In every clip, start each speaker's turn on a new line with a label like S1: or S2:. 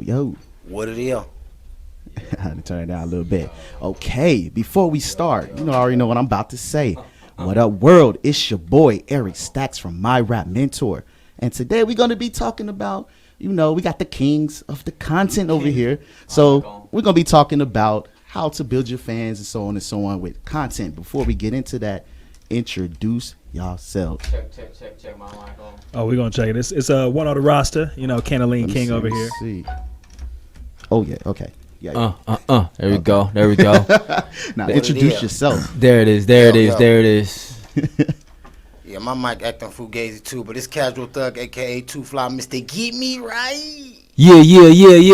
S1: yo.
S2: What it is?
S1: I had to turn it down a little bit. Okay, before we start, I already know what I'm about to say. What up, world? It's your boy, Eric Stackz from My Rap Mentor. And today we're going to be talking about, we got the kings of the content over here. So we're going to be talking about how to build your fans and so on and so on with content. Before we get into that, introduce yourselves.
S3: Check my mic on.
S4: Oh, we're going to check it. It's one on the roster. Cantaline King over here.
S1: See. Oh, yeah. Okay. Yeah.
S3: There we go. There we go.
S1: Now introduce yourself.
S3: There it is. There it is.
S2: Yeah, my mic acting fugazi too, but it's Casual Thug, aka Two Fly Mr. Get Me Right.
S3: Yeah. You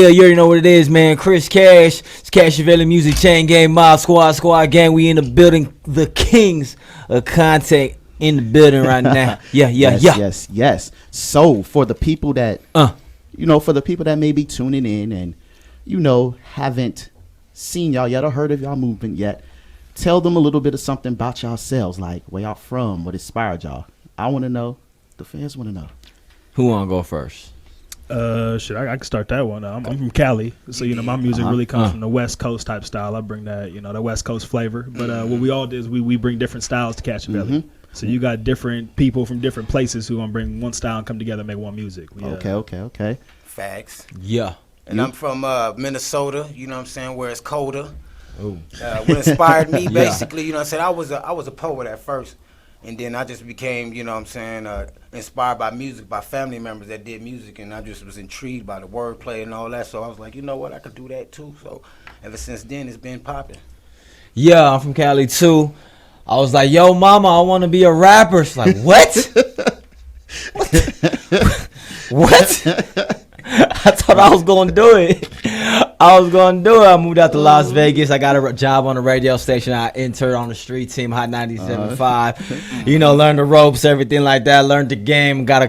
S3: already know what it is, man. Chris Cash, it's Cashavelli Music Chain Gang, Mob Squad Gang. We in the building. The kings of content in the building right now.
S1: Yes. So for the people that, for the people that may be tuning in and haven't seen y'all yet or heard of y'all movement yet, tell them a little bit of something about yourselves, like where y'all from, what inspired y'all. I want to know. The fans want to know.
S3: Who want to go first?
S4: I can start that one. I'm from Cali, so my music really comes from the West Coast type style. I bring that, the West Coast flavor. But what we all did is we bring different styles to Cashavelli. So you got different people from different places who want to bring one style and come together and make one music.
S1: Okay.
S2: Facts.
S3: Yeah.
S2: And I'm from Minnesota, where it's colder. Oh. What inspired me, basically, I was a poet at first. And then I just became, inspired by music, by family members that did music. And I just was intrigued by the wordplay and all that. So I was like, you know what, I could do that too. So ever since then, it's been popping.
S3: Yeah, I'm from Cali too. I was like, yo, mama, I want to be a rapper. She's like, what? What? I thought I was going to do it. I moved out to Las Vegas. I got a job on a radio station. I interned on the street team, Hot 97.5. Learned the ropes, everything like that. Learned the game. Got a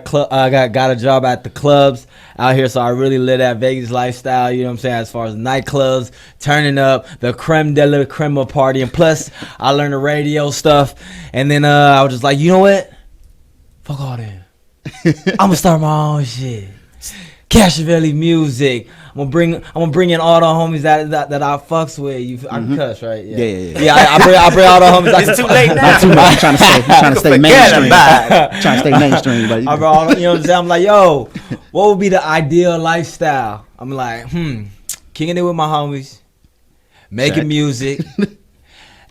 S3: job at the clubs out here. So I really live that Vegas lifestyle, as far as nightclubs, turning up, the creme de la creme party. And plus, I learned the radio stuff. And then I was just like, you know what? Fuck all that. I'm going to start my own shit. Cashavelli Music. I'm gonna bring in all the homies that I fucks with. I can cuss, right? Yeah. I bring all the homies.
S2: It's too late now.
S1: Not too much. I'm trying to stay mainstream. Trying to stay mainstream, but
S3: I brought all, what I'm saying? I'm like, yo, what would be the ideal lifestyle? I'm like, kicking it with my homies, making music,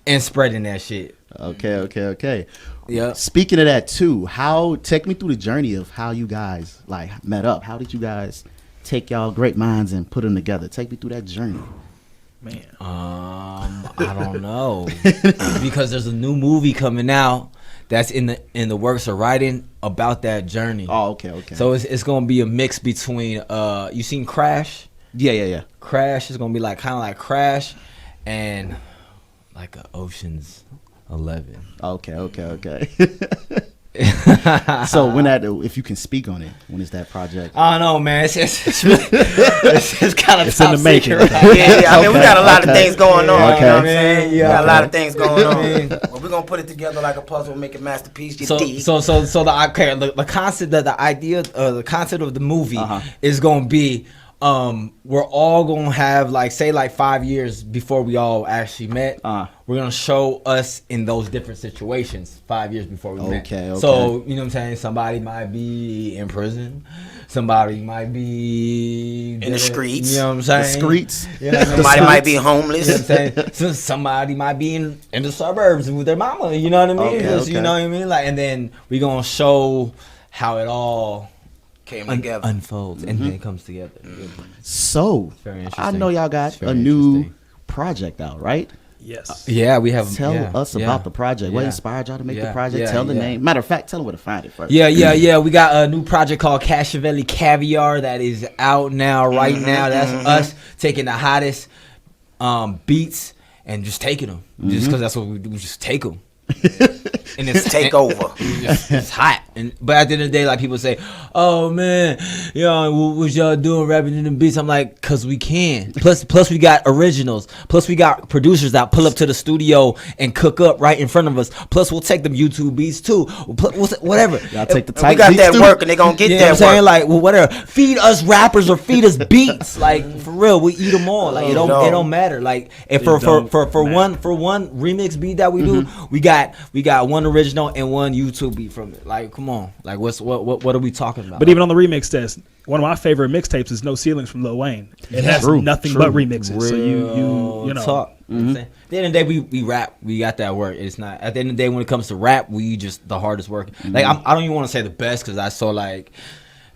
S3: and spreading that shit.
S1: Okay.
S3: Yeah.
S1: Speaking of that too, take me through the journey of how you guys met up. How did you guys take y'all great minds and put them together? Take me through that journey.
S4: Man.
S3: I don't know. Because there's a new movie coming out that's in the works of writing about that journey.
S1: Oh, okay.
S3: So it's gonna be a mix between you seen Crash?
S1: Yeah.
S3: Crash is gonna be kind of like Crash and like a Ocean's 11.
S1: Okay. So if you can speak on it, when is that project?
S3: I don't know, man. It's kind of
S4: in the making.
S2: We got a lot of things going on.
S1: Okay.
S2: We got a lot of things going on. Well, we're gonna put it together like a puzzle, make a masterpiece.
S3: So the concept, the idea, the concept of the movie is gonna be. We're all gonna have 5 years before we all actually met. We're gonna show us in those different situations 5 years before we met.
S1: Okay.
S3: So what I'm saying, somebody might be in prison, somebody might be
S2: in the streets.
S3: You know what I'm saying?
S1: The streets.
S2: Somebody might be homeless.
S3: You know what I'm saying? So somebody might be in the suburbs with their mama. You know what I mean? You know what I mean? And then we gonna show how it all
S2: came together,
S3: unfolds, and then comes together.
S1: So I know y'all got a new project out, right?
S4: Yes.
S3: Yeah, we have.
S1: Tell us about the project. What inspired y'all to make the project? Tell the name. Matter of fact, tell them where to find it first.
S3: Yeah. We got a new project called Cashavelli Caviar that is out now, right now. That's us taking the hottest beats and just taking them, just because that's what we do. We just take them,
S2: and it's take over.
S3: It's hot. But at the end of the day, like people say, "Oh man, what y'all doing rapping in the beats?" I'm like, "Cause we can." Plus we got originals. Plus we got producers that pull up to the studio and cook up right in front of us. Plus we'll take them YouTube beats too. Whatever.
S1: Y'all take the
S2: We
S1: tight
S2: got
S1: beats
S2: that
S1: too.
S2: work, and they gonna get
S3: You know what
S2: that
S3: I'm saying?
S2: work.
S3: Like, well, whatever. Feed us rappers or feed us beats. Like, for real, we eat them all. Like, it don't matter. Like, if for one remix beat that we do, we got one original and one YouTube beat from it. Like, come on. Like, what are we talking about?
S4: But even on the remix test, one of my favorite mixtapes is No Ceilings from Lil Wayne. It has nothing but remixes. So you know.
S3: Talk. You know what I'm saying? At the end of the day, we rap. We got that work. It's not. At the end of the day, when it comes to rap, we just the hardest work. Like, I don't even want to say the best because I saw like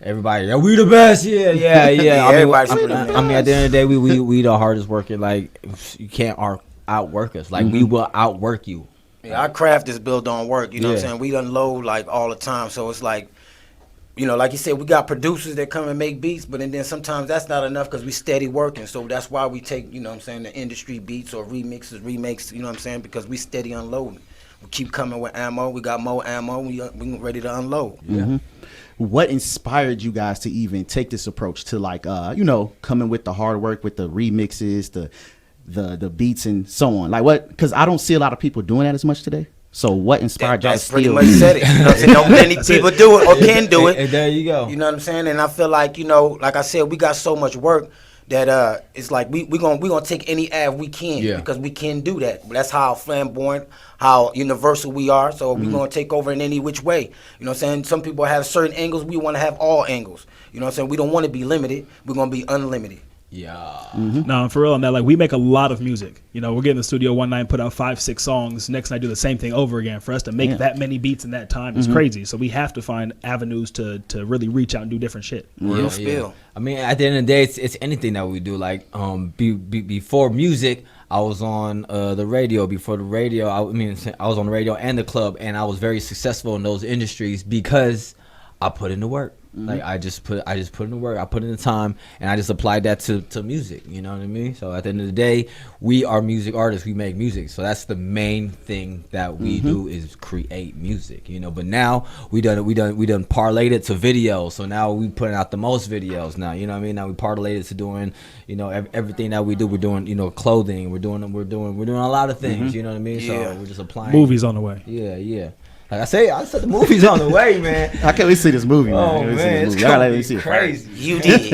S3: everybody. Yeah, we the best. Yeah.
S2: Everybody's
S3: I mean, at the end of the day, we the hardest working. Like, you can't outwork us. Like, we will outwork you.
S2: Yeah, our craft is built on work. You know what I'm saying? We unload like all the time. So it's like, like you said, we got producers that come and make beats, but then sometimes that's not enough because we steady working. So that's why we take, the industry beats or remixes, remakes, you know what I'm saying? Because we steady unloading. We keep coming with ammo. We got more ammo. We ready to unload.
S1: Yeah. What inspired you guys to even take this approach to like, coming with the hard work, with the remixes, the beats and so on? Like what? Because I don't see a lot of people doing that as much today. So what inspired y'all to
S2: That's pretty
S1: steal?
S2: much said it. You know what I'm saying? Don't many people do it or can do it.
S3: And there you go.
S2: You know what I'm saying? And I feel like, like I said, we got so much work that it's like we gonna take any ad we can because we can do that. That's how flamboyant, how universal we are. So we're gonna take over in any which way. You know what I'm saying? Some people have certain angles. We want to have all angles. You know what I'm saying? We don't want to be limited. We're gonna be unlimited.
S3: Yeah.
S4: No, for real on that. Like, we make a lot of music. We'll get in the studio one night and put out 5-6 songs. Next night do the same thing over again. For us to make that many beats in that time is crazy. So we have to find avenues to really reach out and do different shit.
S2: Real spill.
S3: I mean, at the end of the day, it's anything that we do. Like, before music, I was on the radio. Before the radio, I was on the radio and the club, and I was very successful in those industries because I put in the work. Like I just put in the work, I put in the time, and I just applied that to music. You know what I mean? So at the end of the day, we are music artists. We make music. So that's the main thing that we do is create music. But now we done parlayed it to videos. So now we putting out the most videos now. You know what I mean? Now we parlayed it to doing everything that we do. We're doing clothing. We're doing a lot of things. You know what I mean? So we're just applying
S4: movies on the way.
S3: Yeah. Like I said the movie's on the way, man.
S1: How can we see this movie, man?
S3: Oh man, it's gonna be crazy.
S2: You did.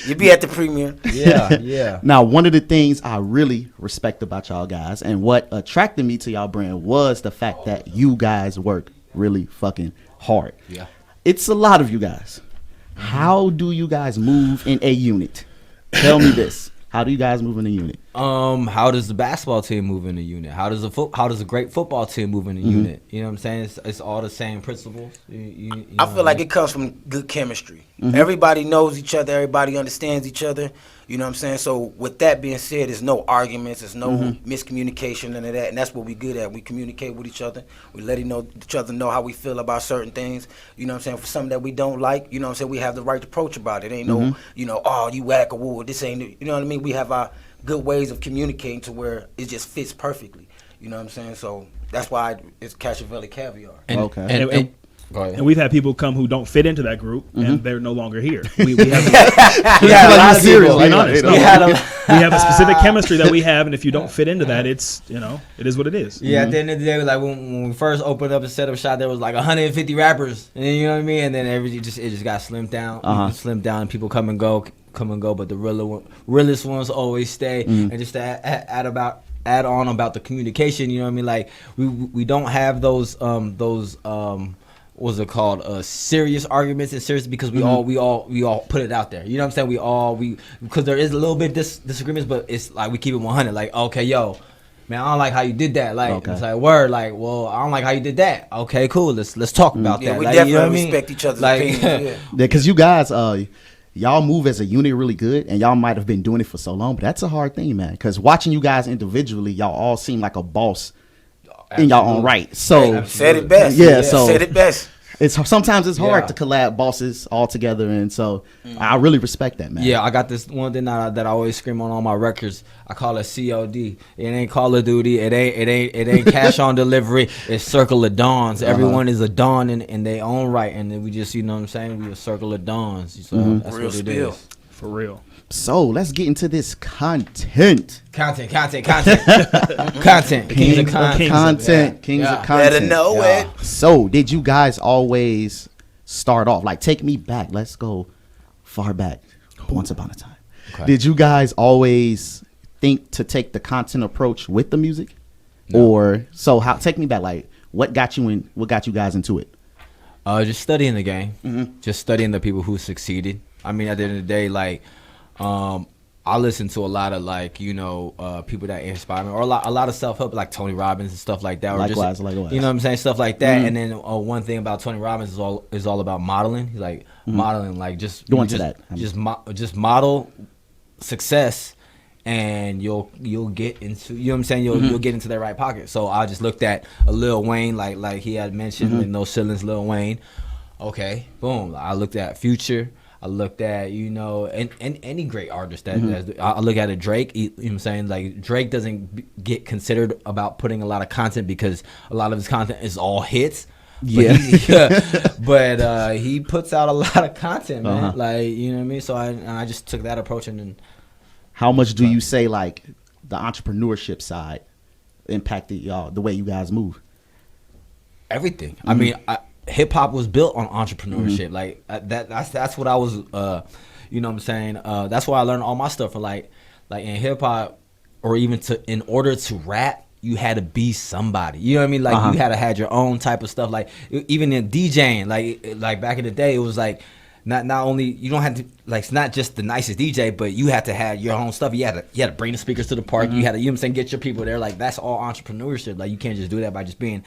S2: You be at the premiere.
S3: Yeah.
S1: Now, one of the things I really respect about y'all guys and what attracted me to y'all brand was the fact that you guys work really fucking hard.
S3: Yeah.
S1: It's a lot of you guys. How do you guys move in a unit? Tell me this. How do you guys move in a unit?
S3: How does the basketball team move in a unit? How does a great football team move in a unit? You know what I'm saying? It's all the same principles.
S2: I feel like it comes from good chemistry. Everybody knows each other. Everybody understands each other. You know what I'm saying? So with that being said, there's no arguments. There's no miscommunication, none of that. And that's what we good at. We communicate with each other. We let each other know how we feel about certain things. You know what I'm saying? For something that we don't like, you know what I'm saying? We have the right approach about it. Ain't no, oh, you whack a wool. This ain't, you know what I mean? We have our good ways of communicating to where it just fits perfectly. You know what I'm saying? So that's why it's Cashavelli Caviar.
S1: Okay.
S4: And we've had people come who don't fit into that group, and they're no longer here. We have
S3: a lot of people.
S4: being honest. We have a specific chemistry that we have, and if you don't fit into that, it's it is what it is.
S3: Yeah, at the end of the day, like when we first opened up a setup shop, there was like 150 rappers, and you know what I mean. And then it just got slimmed down, and people come and go, but the realest ones always stay. And just to add on about the communication, you know what I mean? Like we don't have those what's it called? Serious arguments and serious because we all put it out there. You know what I'm saying? Because there is a little bit disagreements, but it's like we keep it 100. Like, okay, yo, man, I don't like how you did that. Like, it's like word. Like, well, I don't like how you did that. Okay, cool. Let's talk about that.
S2: We
S3: like,
S2: definitely
S3: you know what
S2: respect each other's
S3: like,
S2: opinions.
S1: Because you guys, y'all move as a unit really good, and y'all might have been doing it for so long, but that's a hard thing, man. Because watching you guys individually, y'all all seem like a boss in y'all own right. So
S2: said it best.
S1: Yeah. So
S2: said it best.
S1: Sometimes it's hard
S3: Yeah.
S1: to collab bosses all together, and so I really respect that, man.
S3: Yeah, I got this one thing that I always scream on all my records. I call it COD. It ain't Call of Duty. It ain't cash on delivery. It's Circle of Dawns. Everyone is a dawn in their own right, and then we just, you know what I'm saying, we a Circle of Dawns. So that's
S2: Real
S3: what it
S2: spill.
S3: is.
S4: For real.
S1: So let's get into this content.
S3: Content. Content. Kings of content.
S1: Content. Kings
S3: Yeah.
S1: of content.
S2: Better know
S3: Yeah.
S2: it.
S1: So, did you guys always start off like take me back? Let's go far back. Once upon a time.
S3: Okay.
S1: Did you guys always think to take the content approach with the music?
S3: No.
S1: Or so how take me back like what got you guys into it?
S3: Just studying the game. Just studying the people who succeeded. I mean, at the end of the day, like, I listen to a lot of like, you know, people that inspire me, or a lot of self-help like Tony Robbins and stuff like that. Or
S1: Likewise.
S3: You know what I'm saying? Stuff like that. And then one thing about Tony Robbins is all about modeling. He's like modeling, like just
S1: Go into that.
S3: Just model success, and you'll get into, you know what I'm saying, you'll get into that right pocket. So I just looked at a Lil Wayne, like he had mentioned in No Ceilings, Lil Wayne. Okay, boom. I looked at Future. I looked at, you know, and any great artist that I look at Drake. You know what I'm saying? Like Drake doesn't get considered about putting a lot of content because a lot of his content is all hits. But he puts out a lot of content, man. Like, you know what I mean? So I just took that approach, and then
S1: How much do you say like the entrepreneurship side impacted y'all the way you guys move?
S3: everything. I mean, hip hop was built on entrepreneurship. Like that's what I was. You know what I'm saying? That's why I learned all my stuff. For like in hip hop, or even in order to rap, you had to be somebody. You know what I mean? Like you had to had your own type of stuff. Like even in DJing, like back in the day, it was like not only you don't have to, like, it's not just the nicest DJ, but you had to have your own stuff. You had to bring the speakers to the park. You had to, you know what I'm saying, get your people there. Like that's all entrepreneurship. Like you can't just do that by just being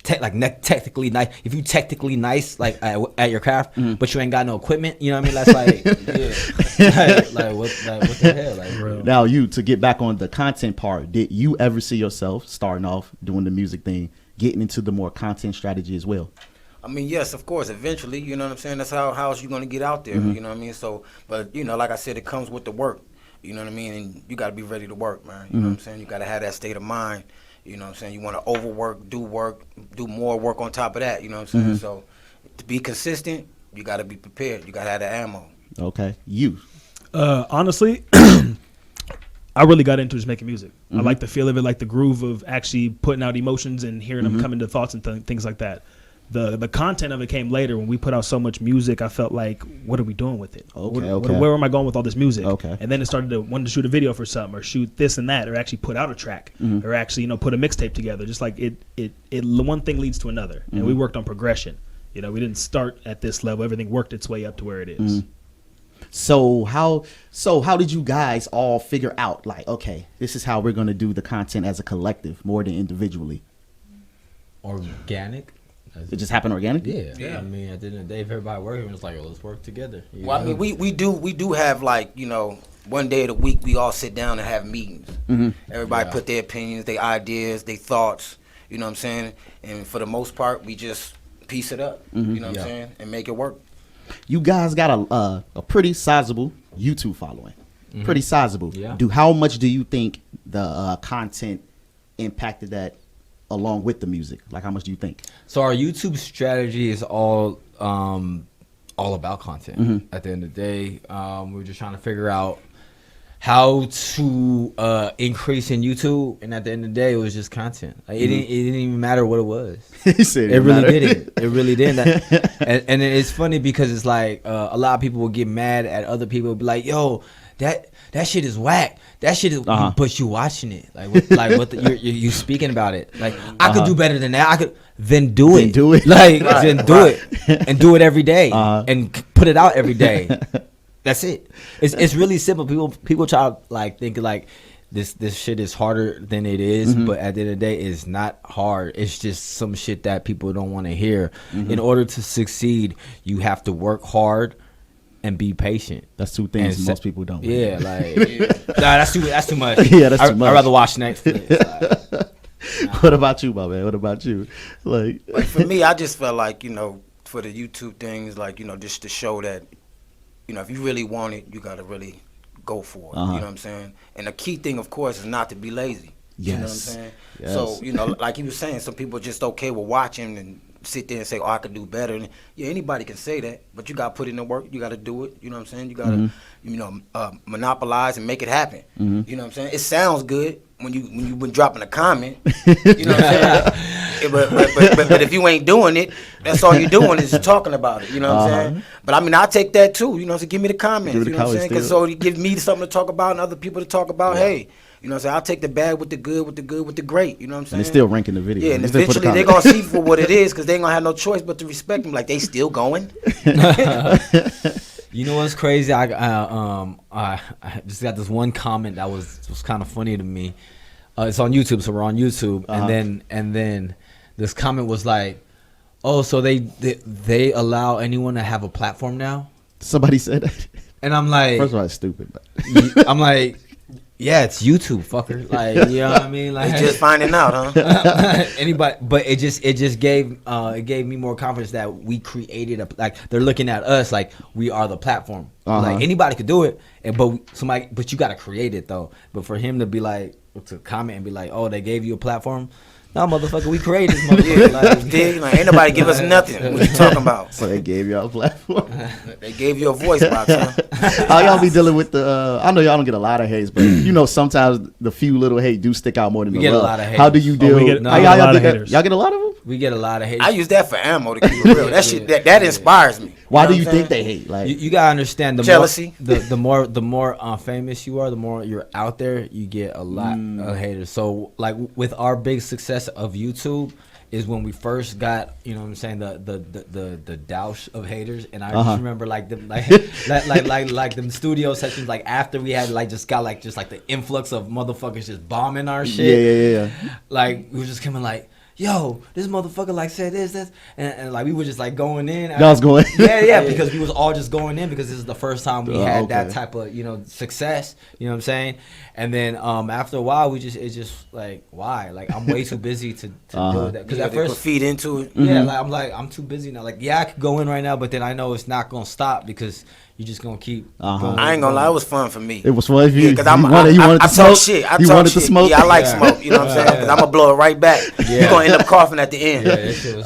S3: technically nice. If you technically nice, like at your craft, but you ain't got no equipment, you know what I mean? That's like, yeah. What the hell? Like,
S1: now, to get back on the content part, did you ever see yourself starting off doing the music thing, getting into the more content strategy as well?
S2: I mean, yes, of course, eventually, you know what I'm saying? That's how else you going to get out there, you know what I mean? So, but, you know, like I said, it comes with the work, you know what I mean? And you got to be ready to work, man, you know what I'm saying? You got to have that state of mind, you know what I'm saying? You want to overwork, do more work on top of that, you know what I'm saying? So, to be consistent, you got to be prepared. You got to have the ammo.
S1: Okay. You.
S4: Honestly, I really got into just making music. I like the feel of it, like the groove of actually putting out emotions and hearing them come into thoughts and things like that. The content of it came later when we put out so much music. I felt like, what are we doing with it? Where am I going with all this music?
S1: Okay.
S4: And then it started to want to shoot a video for something, or shoot this and that, or actually put out a track, or actually, put a mixtape together. Just like it one thing leads to another, and we worked on progression. We didn't start at this level. Everything worked its way up to where it is.
S1: So how did you guys all figure out, like, okay, this is how we're going to do the content as a collective more than individually?
S3: organic.
S1: It just happened organic?
S3: Yeah. I mean, at the end of the day, if everybody working, it's like, let's work together.
S2: Well, I mean, we do have, like, one day of the week we all sit down and have meetings. Everybody put their opinions, their ideas, their thoughts, you know what I'm saying? And for the most part, we just piece it up, you know what I'm saying, and make it work.
S1: You guys got a pretty sizable YouTube following. Pretty sizable.
S3: Yeah.
S1: How much do you think the content impacted that along with the music? Like, how much do you think?
S3: So our YouTube strategy is all about content. At the end of the day, we're just trying to figure out how to increase in YouTube, and at the end of the day, it was just content. Like, it didn't even matter what it was.
S1: He said
S3: it really didn't. It really didn't. And it's funny because it's like a lot of people will get mad at other people, be like, "Yo, that shit is whack. That shit is," but you watching it, what you speaking about it. Like, I could do better than that. I could then do it. Like, then do it and do it every day and put it out every day. That's it. It's really simple. People try to think this shit is harder than it is, but at the end of the day, it's not hard. It's just some shit that people don't want to hear. In order to succeed, you have to work hard and be patient.
S1: That's two things most people don't.
S3: Yeah, that's too much.
S1: Yeah, that's too much.
S3: I'd rather watch Netflix.
S1: What about you, my man? What about you?
S2: Like for me, I just felt like, for the YouTube things, like, you know, just to show that, you know, if you really want it, you gotta really go for it. You know what I'm saying? And the key thing, of course, is not to be lazy. You know what I'm saying?
S1: Yes.
S2: So, you know, like he was saying, some people are just okay with watching and sit there and say, oh, I could do better. And yeah, anybody can say that, but you got to put in the work. You got to do it. You know what I'm saying? You got to, you know, monopolize and make it happen. You know what I'm saying? It sounds good when you been dropping a comment. You know what I'm saying? But if you ain't doing it, that's all you're doing is talking about it. You know what I'm saying? But I mean, I take that too. You know what I'm saying? Give me the comments. You know what I'm saying? Because so it gives me something to talk about and other people to talk about. Hey. You know what I'm saying? I'll take the bad with the good, with the good, with the great. You know what I'm saying?
S1: And it's still ranking the video.
S2: Yeah, and eventually they're going to see for what it is because they ain't going to have no choice but to respect them. Like, they still going.
S3: You know what's crazy? I just got this one comment that was kind of funny to me. It's on YouTube, so we're on YouTube. And then this comment was like, oh, so they allow anyone to have a platform now?
S1: Somebody said that.
S3: And I'm like...
S1: First of all, it's stupid. But.
S3: I'm like... Yeah, it's YouTube, fucker. Like, you know what I mean? Like,
S2: just finding out, huh?
S3: Anybody, but it just gave me more confidence that we created like they're looking at us like we are the platform. Like anybody could do it, but you got to create it though. But for him to be like to comment and be like, oh, they gave you a platform. No, motherfucker, we created this motherfucker.
S2: Like, ain't nobody give us nothing. What you talking about?
S1: So they gave y'all a platform.
S2: They gave you a voice box, huh?
S1: How y'all be dealing with the? I know y'all don't get a lot of hates, but you know sometimes the few little hate do stick out more than
S3: we
S1: the
S3: get
S1: love.
S3: a lot of haters.
S1: How do you deal? Y'all get a lot of them.
S3: We get a lot of hate.
S2: I use that for ammo to keep it real. That shit that inspires me.
S1: Why do you think they hate? Like
S3: you gotta understand the
S2: jealousy.
S3: The more famous you are, the more you're out there, you get a lot of haters. So like with our big success of YouTube is when we first got, you know what I'm saying, the douche of haters, and I just remember like them like them studio sessions like after we had like just the influx of motherfuckers just bombing our shit.
S1: Yeah.
S3: Like we were just coming like, yo, this motherfucker like said this, and like we were just like going in.
S1: That was going.
S3: Yeah, because we was all just going in because this is the first time we had that type of success. You know what I'm saying? And then after a while, it's just like why? Like I'm way too busy to do that because at first
S2: feed into it.
S3: Yeah, I'm too busy now. Like yeah, I could go in right now, but then I know it's not gonna stop because you're just gonna keep. Going,
S2: I ain't gonna lie, it was fun for me.
S1: It was fun for you.
S2: Because
S1: I
S2: talk shit.
S1: You wanted to smoke.
S2: Yeah, I like smoke. You know what I'm saying? Because I'm gonna blow it right back. You're gonna end up coughing at the end.
S3: Yeah, that shit was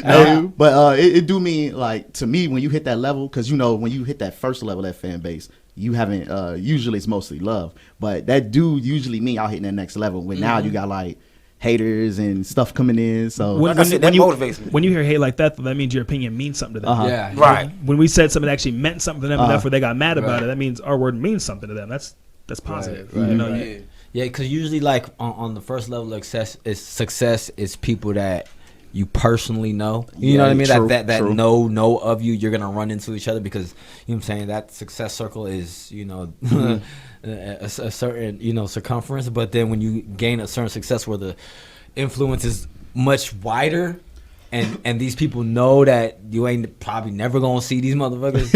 S3: funny.
S1: But it do mean like to me when you hit that level, because you know when you hit that first level, that fan base, you haven't. Usually it's mostly love, but that do usually mean y'all hitting that next level. When now you got like haters and stuff coming in. So
S2: like I said, that motivates me.
S4: When you hear hate like that, that means your opinion means something to them.
S3: Yeah,
S2: right.
S4: When we said something that actually meant something to them, and therefore they got mad about it, that means our word means something to them. That's positive.
S3: Right,
S4: you know?
S3: Yeah, because usually like on the first level of success is people that you personally know. You know what I mean?
S1: True,
S3: that
S1: true.
S3: know of you. You're gonna run into each other because you know what I'm saying. That success circle is a certain circumference. But then when you gain a certain success where the influence is much wider. And these people know that you ain't probably never gonna see these motherfuckers.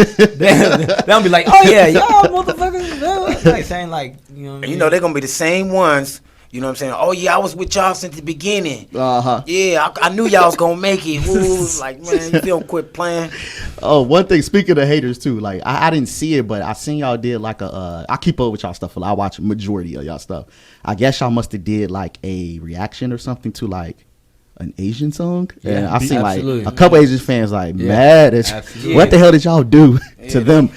S3: They'll be like, oh yeah, y'all motherfuckers. Like saying like, you know.
S2: And they're gonna be the same ones. You know what I'm saying? Oh yeah, I was with y'all since the beginning. Yeah, I knew y'all was gonna make it. Ooh, like man, you don't quit playing.
S1: Oh, one thing. Speaking of haters too, like I didn't see it, but I seen y'all did like I keep up with y'all stuff. I watch majority of y'all stuff. I guess y'all must have did like a reaction or something to like an Asian song, and I've seen like a couple Asian fans like mad at what the hell did y'all do to them?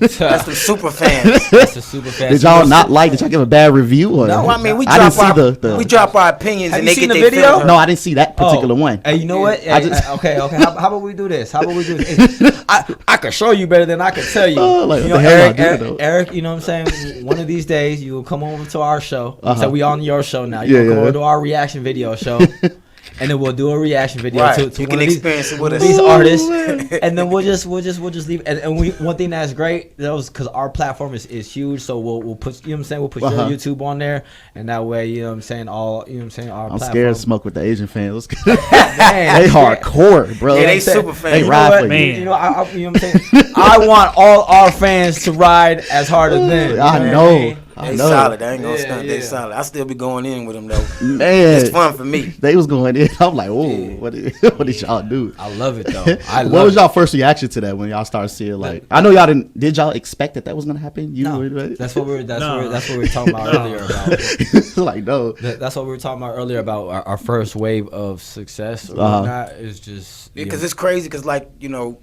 S2: That's the super fans.
S3: That's the super fans.
S1: Did y'all not like? Did y'all give a bad review? Or
S2: No, I mean we
S1: we
S2: drop our opinions
S3: Have
S2: and
S3: you
S2: they
S3: seen
S2: get
S3: the
S2: their
S3: video?
S2: feelings.
S1: No, I didn't see that particular one.
S3: Hey, you know what? Okay. How about we do this? I could show you better than I could tell you.
S1: Like,
S3: you
S1: what
S3: know,
S1: the hell y'all doing, though?
S3: Eric, you know what I'm saying? One of these days you will come over to our show. So we on your show now.
S1: Yeah,
S3: You'll come over to our reaction video show. And then we'll do a reaction video to
S2: you
S3: one
S2: can
S3: of
S2: experience it with us.
S3: these artists, and then we'll just leave. And one thing that's great, that was because our platform is huge, so we'll put your YouTube on there, and that way our
S1: I'm
S3: platform.
S1: scared to smoke with the Asian fans.
S3: Man,
S1: They hardcore, bro.
S2: Yeah, they super fans.
S1: They
S2: You
S1: ride
S3: know
S1: for
S3: what?
S1: you.
S3: You know what I'm saying? I want all our fans to ride as hard as them.
S1: I know.
S2: They
S1: know.
S2: solid. I ain't gonna
S3: Yeah,
S2: stunt.
S3: yeah.
S2: They solid. I still be going in with them though.
S1: Man,
S2: It's fun for me.
S1: They was going in. I'm like, whoa,
S3: Yeah.
S1: what did y'all do?
S3: I love it though.
S1: What was y'all first reaction to that when y'all started seeing like? I know y'all didn't. Did y'all expect that was gonna happen?
S3: No, that's what we were talking about earlier about.
S1: like no.
S3: That's what we were talking about earlier about our first wave of success or whatnot is just
S2: Because it's crazy. Because like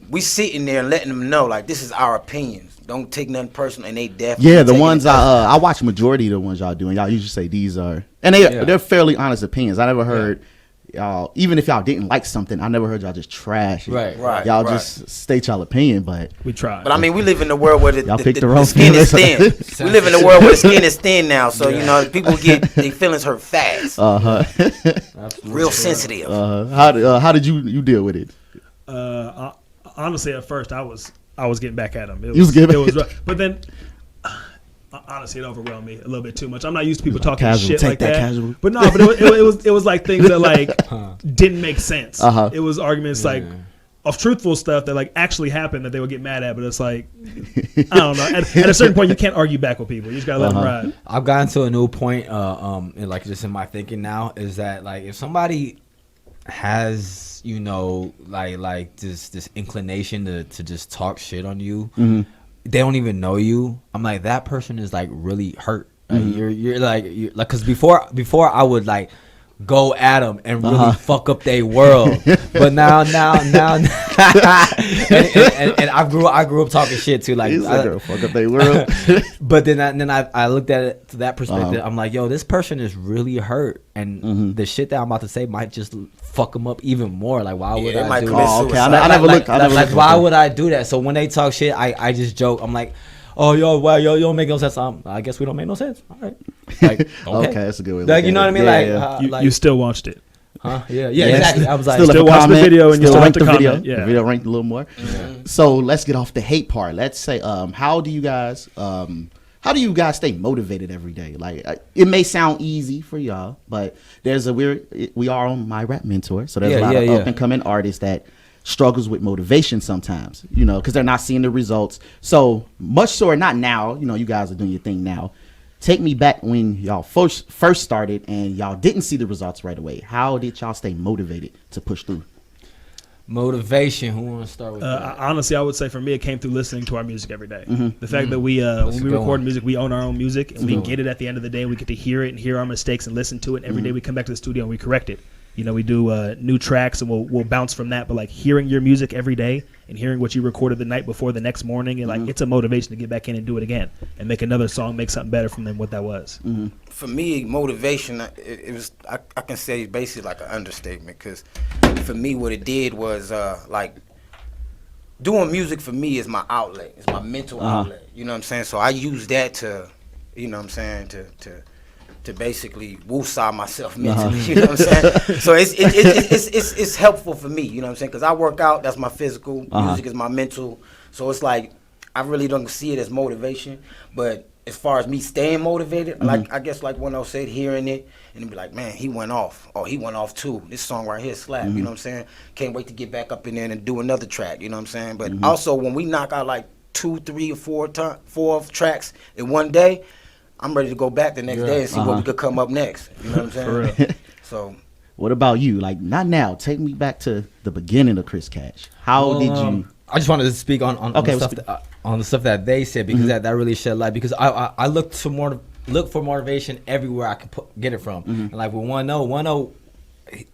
S2: we sitting there and letting them know like this is our opinions. Don't take nothing personal, and they definitely.
S1: Yeah, the ones I watch majority of the ones y'all doing. Y'all usually say these are, and they're fairly honest opinions. I never heard y'all, even if y'all didn't like something, I never heard y'all just trash it.
S3: Right.
S1: Y'all just state y'all opinion, but
S4: We tried.
S2: But I mean, we live in the world where
S1: Y'all picked the wrong
S2: skin is
S1: skin.
S2: thin. We live in the world where the skin is thin now, so people get their feelings hurt fast, real sensitive.
S1: How did you deal with it?
S4: Honestly, at first I was getting back at him. It
S1: was getting
S4: it was rough. But then honestly, it overwhelmed me a little bit too much. I'm not used to people talking
S1: casual.
S4: shit
S1: Take
S4: like
S1: that
S4: that.
S1: casual.
S4: But no, but it was like things that like didn't make sense. It was arguments like of truthful stuff that like actually happened that they would get mad at. But it's like I don't know. At a certain point, you can't argue back with people. You just gotta let them ride.
S3: I've gotten to a new point, and like just in my thinking now, is that like if somebody has like this inclination to just talk shit on you, they don't even know you. I'm like, that person is like really hurt. Like, you're like because before I would like go at them and really fuck up their world, but now and I grew up talking shit too, like
S1: fuck up their world.
S3: But then I looked at it to that perspective. I'm like, yo, this person is really hurt, and the shit that I'm about to say might just fuck them up even more. Like, why would I do that?
S1: Okay, I never looked.
S3: Why would I do that? So when they talk shit, I just joke. I'm like, oh, yo, you don't make no sense. I guess we don't make no sense. All right. Like, okay,
S1: that's a good way.
S3: Like, you know what I mean?
S1: Yeah,
S3: like,
S4: You still watched it.
S3: huh? Yeah, exactly. I was like,
S4: Still watch the video and you still
S1: rank
S4: have
S1: the
S4: to
S1: video.
S4: comment. Yeah.
S1: The video ranked a little more. So let's get off the hate part. Let's say, how do you guys stay motivated every day? Like, it may sound easy for y'all, but we are on My Rap Mentor, so there's a lot of up and coming artists that struggles with motivation sometimes, because they're not seeing the results. So much so, or not now, you guys are doing your thing now. Take me back when y'all first started and y'all didn't see the results right away. How did y'all stay motivated to push through?
S3: motivation. Who want to start with that?
S4: Honestly, I would say for me, it came through listening to our music every day. The fact that we, when we record music, we own our own music, and we get it at the end of the day. We get to hear it and hear our mistakes and listen to it. Every day we come back to the studio and we correct it. You know, we do new tracks and we'll bounce from that. But like hearing your music every day and hearing what you recorded the night before the next morning, and like it's a motivation to get back in and do it again and make another song, make something better from than what that was.
S2: For me, motivation, it was I can say basically like an understatement, because for me what it did was like doing music for me is my outlet. It's my mental outlet. You know what I'm saying? So I use that to, you know what I'm saying, to basically woosah myself mentally, you know what I'm saying? So it's helpful for me, you know what I'm saying? Because I work out, that's my physical, music is my mental. So it's like, I really don't see it as motivation, but as far as me staying motivated, like I guess like when I said, hearing it, and be like, man, he went off. Oh, he went off too. This song right here slap, you know what I'm saying? Can't wait to get back up in there and do another track, you know what I'm saying? But also when we knock out like 2, 3, or 4 tracks in one day, I'm ready to go back the next day and see what we could come up next. You know what I'm saying? So,
S1: what about you? Like, not now. Take me back to the beginning of Chris Cash. How did you?
S3: I just wanted to speak on the stuff that they said, because that really shed light. Because I look for motivation everywhere I can get it from. And like with 1-0,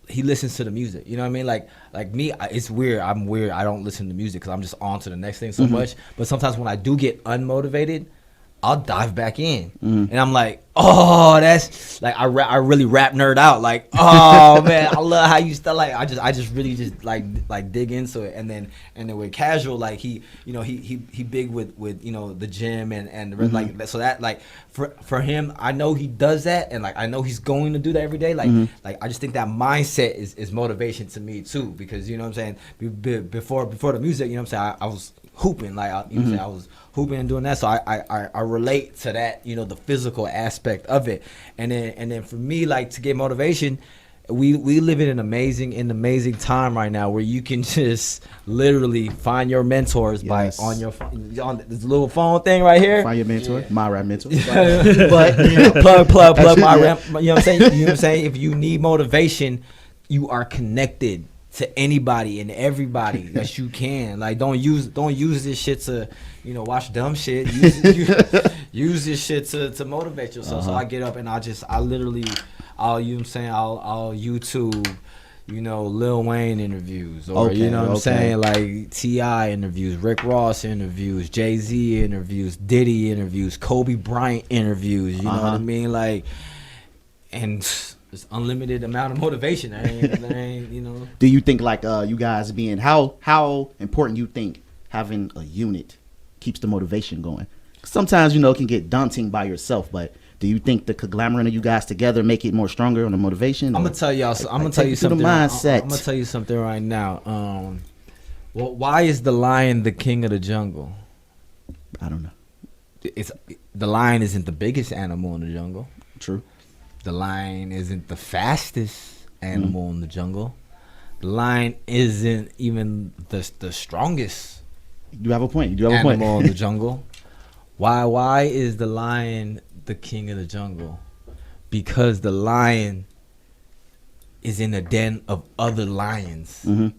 S3: he listens to the music. You know what I mean? Like me, it's weird. I'm weird. I don't listen to music because I'm just on to the next thing so much. But sometimes when I do get unmotivated, I'll dive back in, and I'm like, oh, that's like I really rap nerd out. Like, oh man, I love how you still like. I just really just like dig into it, and then with Casual, like he big with you know the gym and like so that like for him, I know he does that, and like I know he's going to do that every day. Like I just think that mindset is motivation to me too, because you know what I'm saying, before the music, you know what I'm saying, I was hooping, like I was hooping and doing that, so I relate to that, you know, the physical aspect of it, and then for me, like to get motivation, we live in an amazing time right now where you can just literally find your mentors
S1: Yes.
S3: by on this little phone thing right here.
S1: Find your mentor, my rap mentor.
S3: But you know, plug
S1: That's
S3: my
S1: it,
S3: rap. You know what I'm saying? You know what I'm saying? If you need motivation, you are connected to anybody and everybody that you can. Like don't use this shit to, you know, watch dumb shit. Use this shit to motivate yourself. So I get up and I'll you know what I'm saying, I'll YouTube, you know, Lil Wayne interviews, or you know what I'm saying, like T.I. interviews, Rick Ross interviews, Jay-Z interviews, Diddy interviews, Kobe Bryant interviews, you know what I mean? Like, and it's unlimited amount of motivation. That ain't, you know.
S1: Do you think like you guys being how important you think having a unit keeps the motivation going? Sometimes, you know, it can get daunting by yourself, but do you think the conglomerate of you guys together make it more stronger on the motivation?
S3: I'm gonna tell y'all. I'm gonna tell you something.
S1: The mindset.
S3: I'm gonna tell you something right now. Well, why is the lion the king of the jungle?
S1: I don't know.
S3: It's the lion isn't the biggest animal in the jungle.
S1: True.
S3: The lion isn't the fastest animal in the jungle. The lion isn't even the strongest.
S1: You have a point. You do have a point.
S3: Animal in the jungle. Why is the lion the king of the jungle? Because the lion is in a den of other lions, and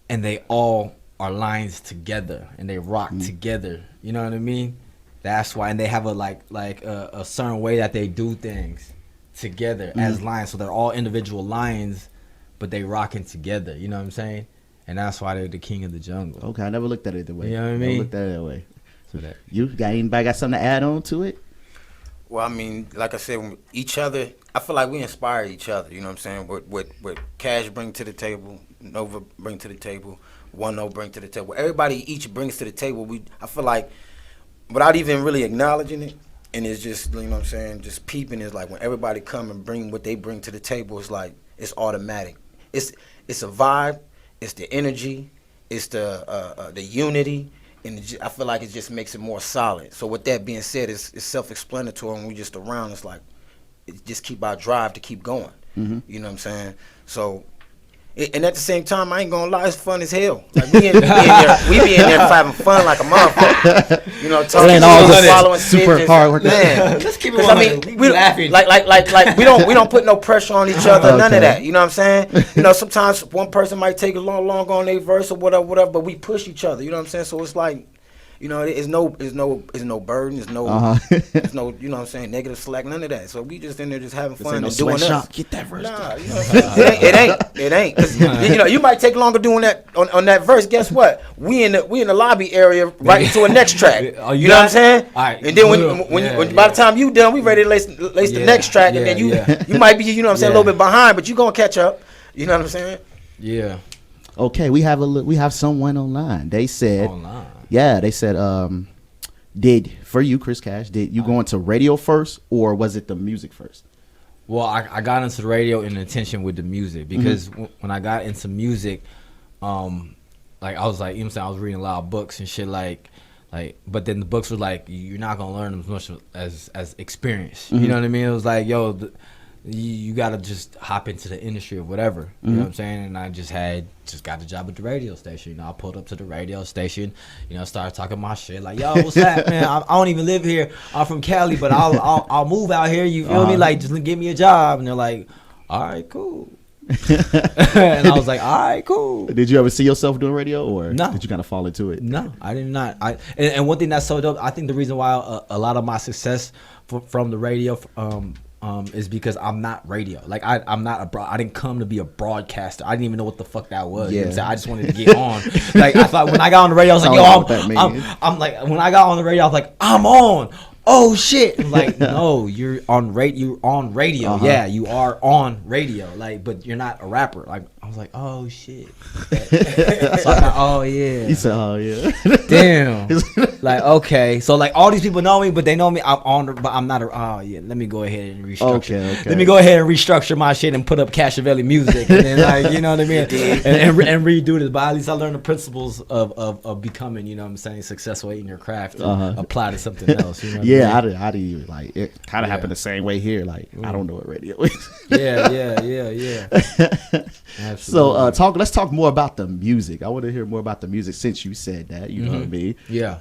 S3: they all are lions together, and they rock together. You know what I mean? That's why, and they have a certain way that they do things together as lions. So they're all individual lions, but they rocking together. You know what I'm saying? And that's why they're the king of the jungle.
S1: Okay, I never looked at it that way.
S3: You know what I mean?
S1: Never looked at it that way.
S3: So that.
S1: You anybody got something to add on to it?
S2: Well, I mean, like I said, each other, I feel like we inspire each other, you know what I'm saying? What Cash bring to the table, Nova bring to the table, 1-0 bring to the table. Everybody each brings to the table. I feel like, without even really acknowledging it, and it's just, you know what I'm saying, just peeping, is like when everybody come and bring what they bring to the table, it's like, it's automatic. It's a vibe, it's the energy, it's the unity, and I feel like it just makes it more solid. So with that being said, it's self-explanatory. When we just around, it's like, it just keep our drive to keep going. You know what I'm saying? So, and at the same time, I ain't gonna lie, it's fun as hell. Like we be in there having fun like a motherfucker. You know, talking, following
S1: super hard work.
S3: Man, let's keep it
S2: 'cause I mean, we
S3: laughing.
S2: Like we don't put no pressure on each other, none of that. You know what I'm saying? You know, sometimes one person might take a long on their verse or whatever, but we push each other. You know what I'm saying? So it's like, you know, it's no burden, it's no, it's no, you know what I'm saying, negative slack, none of that. So we just in there just having fun and doing us.
S1: Get that verse.
S2: Nah, you know what I'm saying? It ain't. 'Cause, you know, you might take longer doing that on that verse. Guess what? We in the lobby area right into a next track. You know what I'm saying?
S3: All right,
S2: and then when by the time you done, we ready to lace the next track, and then you might be, you know what I'm saying, a little bit behind, but you gonna catch up. You know what I'm saying?
S3: Yeah.
S1: Okay, we have someone online. They said,
S3: Online.
S1: Yeah, they said, for you, Chris Cash, did you go into radio first, or was it the music first?
S3: Well, I got into the radio in intention with the music, because when I got into music, like I was like, you know what I'm saying, I was reading a lot of books and shit, like, but then the books were like, you're not gonna learn as much as experience. You know what I mean? It was like, yo, you gotta just hop into the industry or whatever. You know what I'm saying? And I just got the job at the radio station. You know, I pulled up to the radio station, you know, started talking my shit, like, yo, what's that, man? I don't even live here. I'm from Cali, but I'll move out here. You feel me? Like, just give me a job. And they're like, all right, cool. And I was like, all right, cool.
S1: Did you ever see yourself doing radio, or
S3: No.
S1: did you kind of fall into it?
S3: No, I did not. And one thing that's so dope, I think the reason why a lot of my success from the radio is because I'm not radio. Like I'm not I didn't come to be a broadcaster. I didn't even know what the fuck that was. You know what I'm saying? I just wanted to get on. Like I thought when I got on the radio, I was like, yo, I'm like, when I got on the radio, I was like, I'm on. Oh shit! I'm like, no, you're on radio. Yeah, you are on radio. Like, but you're not a rapper. Like, I was like, oh shit. So oh yeah.
S1: He said, oh yeah.
S3: Damn. Like, okay. So like all these people know me, but they know me. I'm on, but I'm not. Oh yeah. Let me go ahead and restructure.
S1: Okay.
S3: Let me go ahead and restructure my shit and put up Cashavelli music, and then like, you know what I mean, and redo this. But at least I learned the principles of becoming, you know what I'm saying, successful in your craft. And apply to something else. You know what I mean?
S1: Yeah, I didn't even like it. Kind of happened the same way here. Like I don't know what radio is.
S3: Yeah.
S1: So let's talk more about the music. I want to hear more about the music since you said that. You know what I mean?
S3: Yeah.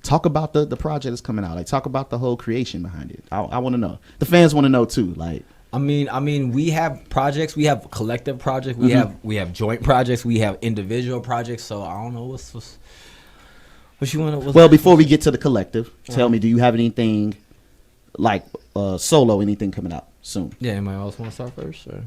S1: Talk about the project that's coming out. Like talk about the whole creation behind it. I want to know. The fans want to know too. Like.
S3: I mean, we have projects. We have collective projects. We have joint projects. We have individual projects. So I don't know what you want to.
S1: Well, before we get to the collective, tell me, do you have anything like solo? Anything coming out soon?
S3: Yeah, anybody else want to start first? Or?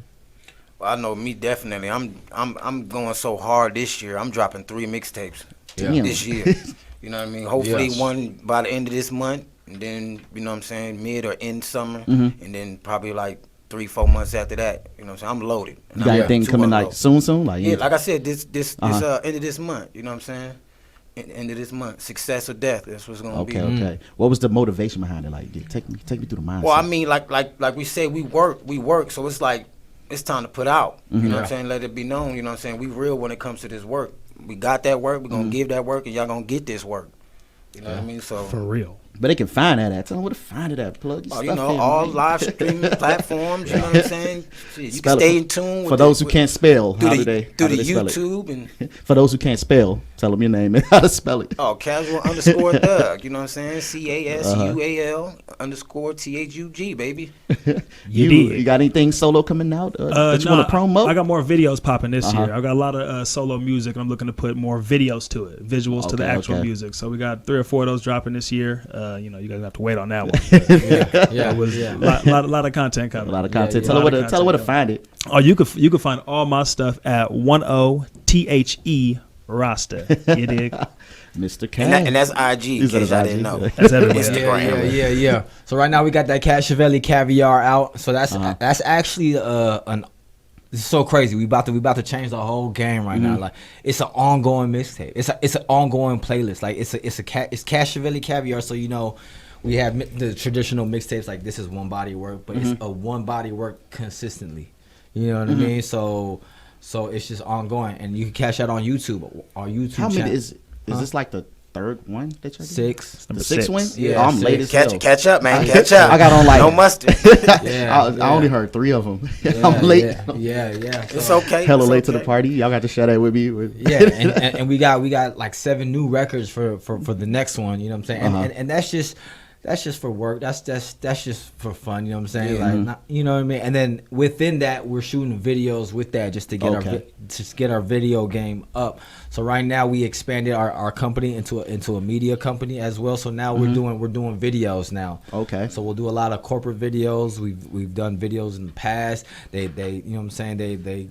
S2: Well, I know me definitely. I'm going so hard this year. I'm dropping 3 mixtapes this year. You know what I mean? Hopefully one by the end of this month, and then you know what I'm saying, mid or end summer, and then probably like 3-4 months after that. You know what I'm saying? I'm loaded.
S1: You got anything coming like soon? Like
S2: yeah, like I said, this end of this month. You know what I'm saying? End of this month, success or death. That's what's gonna be.
S1: Okay. What was the motivation behind it? Like, take me through the mindset.
S2: Well, I mean, like we said, we work. So it's like it's time to put out. You know what I'm saying? Let it be known. You know what I'm saying? We real when it comes to this work. We got that work. We're gonna give that work, and y'all gonna get this work. You know what I mean? So
S4: For real.
S1: But they can find that at. Tell them where to find it at. Plug your stuff in,
S2: all
S1: man.
S2: live streaming platforms. You know what I'm saying? Shit, you can stay in tune.
S1: For those who can't spell, how do they
S2: through the
S1: spell it?
S2: YouTube and
S1: For those who can't spell, tell them your name and how to spell it.
S2: casual_thug. You know what I'm saying? CASUAL_THUG, baby.
S1: You got anything solo coming out that you want to promo?
S4: I got more videos popping this year. I got a lot of solo music, and I'm looking to put more videos to it, visuals to the actual music. So we got 3 or 4 of those dropping this year. You know, you guys have to wait on that one.
S3: Yeah.
S4: A lot of content coming.
S1: A lot of content. Tell her where to find it.
S4: Oh, you can find all my stuff at 10THE Rasta. You dig?
S1: Mr. Cash.
S2: And that's IG. In case I didn't know.
S4: That's everywhere.
S3: Yeah. So right now we got that Cashavelli caviar out. So that's actually it's so crazy. We about to change the whole game right now. Like it's an ongoing mixtape. It's an ongoing playlist. Like it's Cashavelli caviar. So you know, we have the traditional mixtapes like this is one body work, but it's a one body work consistently. You know what I mean? So it's just ongoing, and you can catch that on YouTube. Our YouTube.
S1: How many
S3: channel.
S1: is this like the 3rd one that you're doing?
S3: 6.
S1: The 6th one?
S3: Yeah,
S1: I'm late as hell.
S2: Catch up, man. Catch up.
S1: I got on like
S2: no mustard.
S1: I only heard 3 of them. I'm late.
S3: Yeah.
S2: It's okay.
S1: Hella
S2: it's
S1: late to
S2: okay.
S1: the party. Y'all got to share that with me.
S3: Yeah, and we got like 7 new records for the next one. You know what I'm saying? And that's just for work. That's just for fun. You know what I'm saying?
S2: Yeah.
S3: Like, not, you know what I mean? And then within that, we're shooting videos with that just to get our video game up. So right now we expanded our company into a media company as well. So now we're doing videos now.
S1: Okay.
S3: So we'll do a lot of corporate videos. We've done videos in the past. They you know what I'm saying? They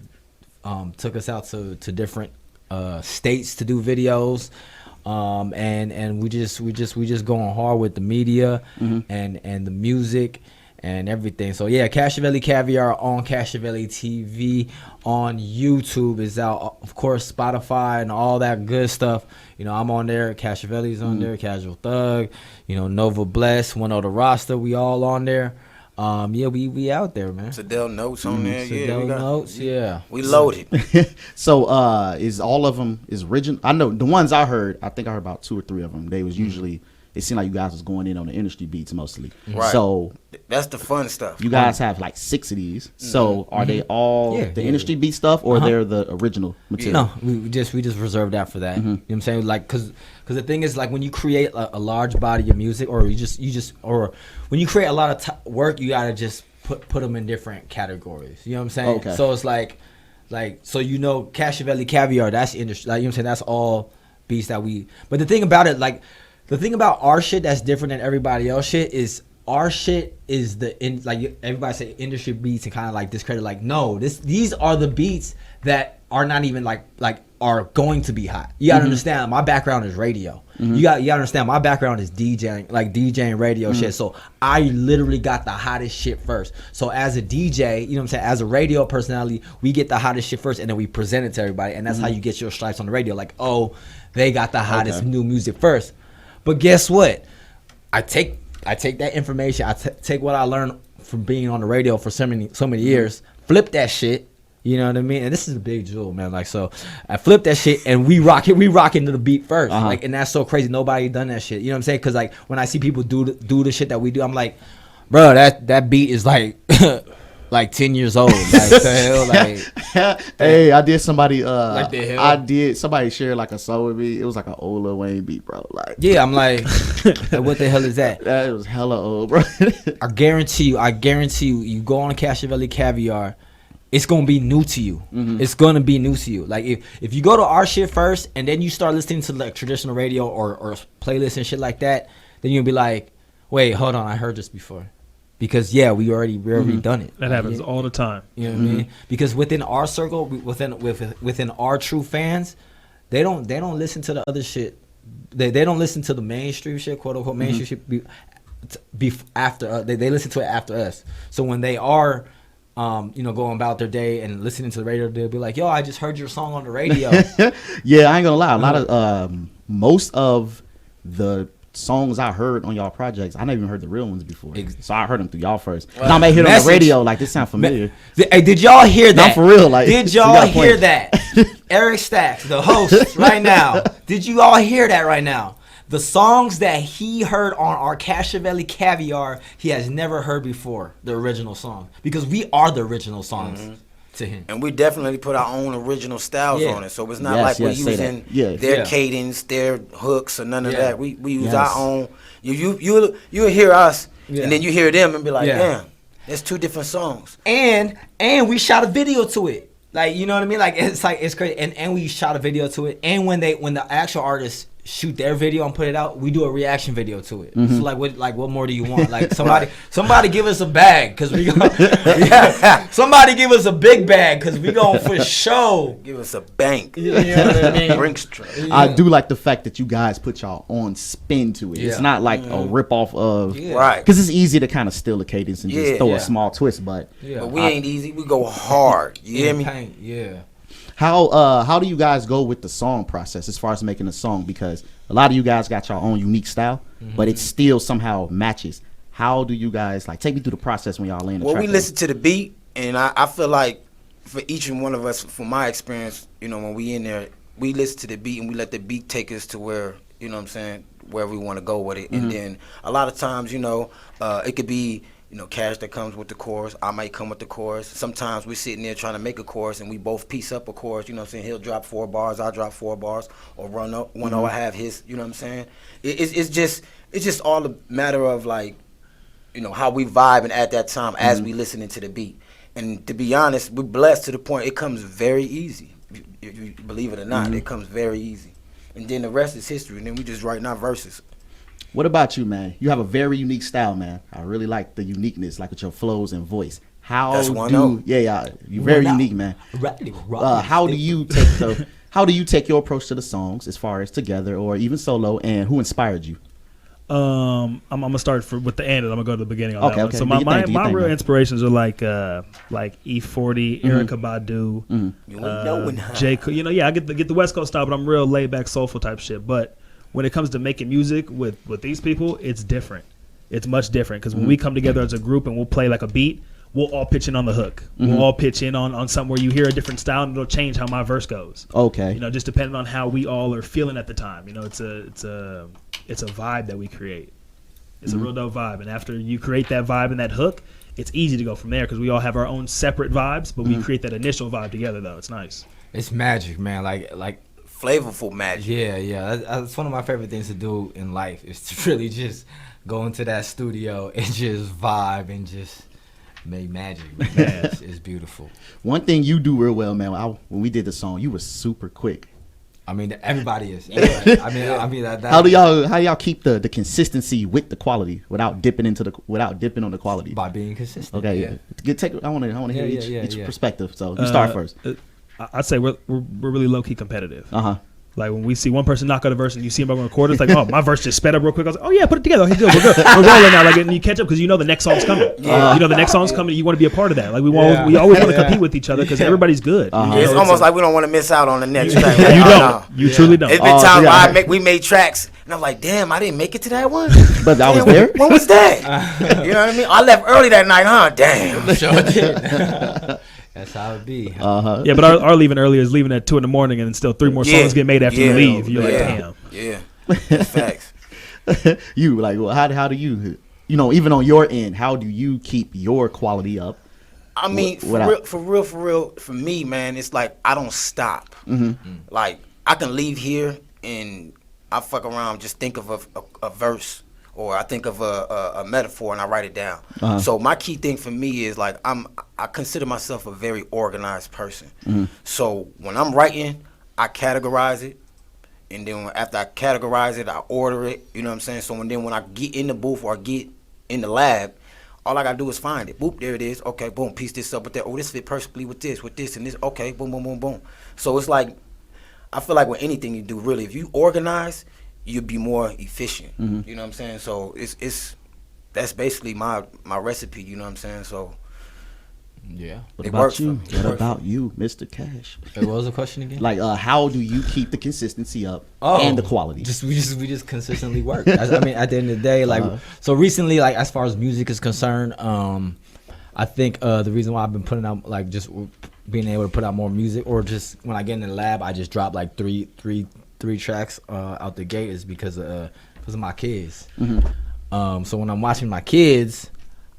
S3: took us out to different states to do videos. And we just going hard with the media and the music and everything. So yeah, Cashavelli Caviar on Cashavelli TV on YouTube is out. Of course, Spotify and all that good stuff. You know, I'm on there. Cashavelli's on there. Casual Thug. You know, Nova Bless. One of the roster. We all on there. Yeah, we out there, man.
S2: Sadell Notes on there.
S3: Sadell Notes. Yeah.
S2: We loaded.
S1: So is all of them is original? I know the ones I heard. I think I heard about 2 or 3 of them. They was usually. It seemed like you guys was going in on the industry beats mostly.
S2: Right.
S1: So
S2: that's the fun stuff.
S1: you guys have like 6 of these. So are they all the industry beat stuff, or they're the original material?
S3: No, we just reserve that for that. You know what I'm saying? Like, cause the thing is, like, when you create a large body of music, or or when you create a lot of work, you gotta just put them in different categories. You know what I'm saying?
S1: Okay.
S3: So it's like so you know, Cashavelli Caviar, that's industry. Like, you know what I'm saying? That's all beats that we. But the thing about it, like. The thing about our shit that's different than everybody else shit is our shit is like everybody say industry beats and kind of like discredit, like, no, these are the beats that are not even like are going to be hot. You gotta understand, my background is radio. You gotta understand, my background is DJing radio shit. So I literally got the hottest shit first. So as a DJ, you know what I'm saying, as a radio personality, we get the hottest shit first and then we present it to everybody, and that's how you get your stripes on the radio. Like, oh, they got the hottest new music first. But guess what? I take that information. I take what I learned from being on the radio for so many years, flip that shit, You know what I mean? And this is a big jewel, man. Like, so I flipped that shit and we rock it. We rock into the beat first. Like, and that's so crazy. Nobody done that shit. You know what I'm saying? Because like when I see people do the shit that we do, I'm like, bro, that beat is like like 10 years old. Like the hell, like.
S1: Hey, I did somebody.
S3: Like the hell?
S1: I did somebody share like a song with me. It was like an old Lil Wayne beat, bro. Like,
S3: Yeah, I'm like, what the hell is that?
S1: that was hella old, bro.
S3: I guarantee you, you go on Cashavelli Caviar, it's gonna be new to you. It's gonna be new to you. Like if you go to our shit first and then you start listening to like traditional radio or playlists and shit like that, then you'll be like, wait, hold on, I heard this before. Because yeah, we already done it.
S4: That happens all the time.
S3: You know what I mean? Because within our circle, within our true fans, they don't listen to the other shit. They don't listen to the mainstream shit, quote unquote mainstream shit. After us. They listen to it after us. So when they are, going about their day and listening to the radio, they'll be like, "Yo, I just heard your song on the radio."
S1: Yeah, I ain't gonna lie. A lot of most of the songs I heard on y'all projects, I never even heard the real ones before. So I heard them through y'all first. Now I may hear it on the radio, like this sound familiar.
S3: Hey, did y'all hear that?
S1: Not for real, like.
S3: Did y'all hear that? Eric Stackz, the host, right now. Did you all hear that right now? The songs that he heard on our Cashavelli Caviar, he has never heard before. The original song, because we are the original songs. To him.
S2: And we definitely put our own original styles on it. So it's not like we're using their cadence, their hooks, or none of that. We use our own. You'll hear us, and then you hear them and be like, damn, it's two different songs.
S3: And we shot a video to it. Like, you know what I mean? Like it's crazy. And we shot a video to it. And when the actual artists shoot their video and put it out, we do a reaction video to it. So what more do you want? Like somebody give us a bag, because we gonna somebody give us a big bag, because we gonna for sure
S2: give us a bank.
S3: You know what I mean?
S2: Brinks truck.
S1: I do like the fact that you guys put y'all own spin to it. It's not like a rip off of
S2: right,
S1: because it's easy to kind of steal the cadence and just throw a small twist, but
S2: we ain't easy. We go hard. You hear me?
S3: Yeah.
S1: How do you guys go with the song process as far as making a song? Because a lot of you guys got your own unique style, but it still somehow matches. How do you guys take me through the process when y'all laying the track?
S2: Well, we listen to the beat, and I feel like for each and one of us, from my experience, when we in there, we listen to the beat and we let the beat take us to where, where we want to go with it. And then a lot of times, it could be, Cash that comes with the chorus. I might come with the chorus. Sometimes we're sitting there trying to make a chorus and we both piece up a chorus. He'll drop 4 bars, I'll drop 4 bars, or run up one or have his. You know what I'm saying? It's just all a matter of how we vibing at that time as we listening to the beat. And to be honest, we're blessed to the point it comes very easy. If you believe it or not, it comes very easy. And then the rest is history. And then we just writing our verses.
S1: What about you, man? You have a very unique style, man. I really like the uniqueness, like with your flows and voice. You're very unique, man. How do you take your approach to the songs, as far as together or even solo, and who inspired you?
S4: I'm gonna start with the end, and I'm gonna go to the beginning on that one.
S1: Okay.
S4: So my real inspirations are like E40, Erykah Badu, J. Cole. I get the West Coast style, but I'm real laid back, soulful type shit. But when it comes to making music with these people, it's different. It's much different, because when we come together as a group and we'll play like a beat, we'll all pitch in on the hook. We'll all pitch in on something where you hear a different style and it'll change how my verse goes.
S1: Okay.
S4: Just depending on how we all are feeling at the time. It's a vibe that we create. It's a real dope vibe. And after you create that vibe and that hook, it's easy to go from there, because we all have our own separate vibes, but we create that initial vibe together, though. It's nice.
S3: It's magic, man. Like
S2: flavorful magic.
S3: Yeah. That's one of my favorite things to do in life, is to really just go into that studio and just vibe and just make magic. It's beautiful.
S1: One thing you do real well, man. When we did the song, you were super quick.
S3: I mean, everybody is. I mean,
S1: how do y'all keep the consistency with the quality without dipping on the quality?
S3: By being consistent.
S1: Okay, yeah. I want to hear each perspective. So you start first.
S4: I'd say we're really low key competitive.
S1: Like
S4: when we see one person knock out a verse and you see him over record, it's like, oh, my verse just sped up real quick. I was like, oh yeah, put it together. Okay, good. We're good. We're rolling now. And you catch up because the next song's coming. The next song's coming. You want to be a part of that. Like we always want to compete with each other, because everybody's good.
S2: It's almost like we don't want to miss out on the next track.
S4: You don't. You truly don't.
S2: It's been times where we made tracks and I'm like, damn, I didn't make it to that one.
S1: But I was there.
S2: When was that? You know what I mean? I left early that night, huh? Damn.
S3: Sure did. That's how it be.
S4: Yeah, but our leaving earlier is leaving at 2 a.m. and then still 3 more songs get made after you leave. You're like, damn.
S2: Yeah, that's facts.
S1: You like, well, how do you even on your end, how do you keep your quality up?
S2: I mean, for real, for me, man, it's like I don't stop. Like I can leave here and I fuck around, just think of a verse, or I think of a metaphor and I write it down. So my key thing for me is like I consider myself a very organized person. So when I'm writing, I categorize it, and then after I categorize it, I order it. You know what I'm saying? So then when I get in the booth or I get in the lab, all I gotta do is find it. Boop, there it is. Okay, boom, piece this up with that. Oh, this fit perfectly with this, and this. Okay, boom, boom, boom, boom. So it's like, I feel like with anything you do, really, if you organize, you'll be more efficient. You know what I'm saying? So that's basically my recipe. You know what I'm saying? So
S3: yeah.
S1: What about you? What about you, Mr. Cash?
S3: What was the question again?
S1: Like, how do you keep the consistency up and the quality?
S3: We just consistently work. I mean, at the end of the day, like, so recently, like, as far as music is concerned, I think the reason why I've been putting out, like, just being able to put out more music, or just when I get in the lab, I just drop like three tracks out the gate, is because of my kids. So when I'm watching my kids,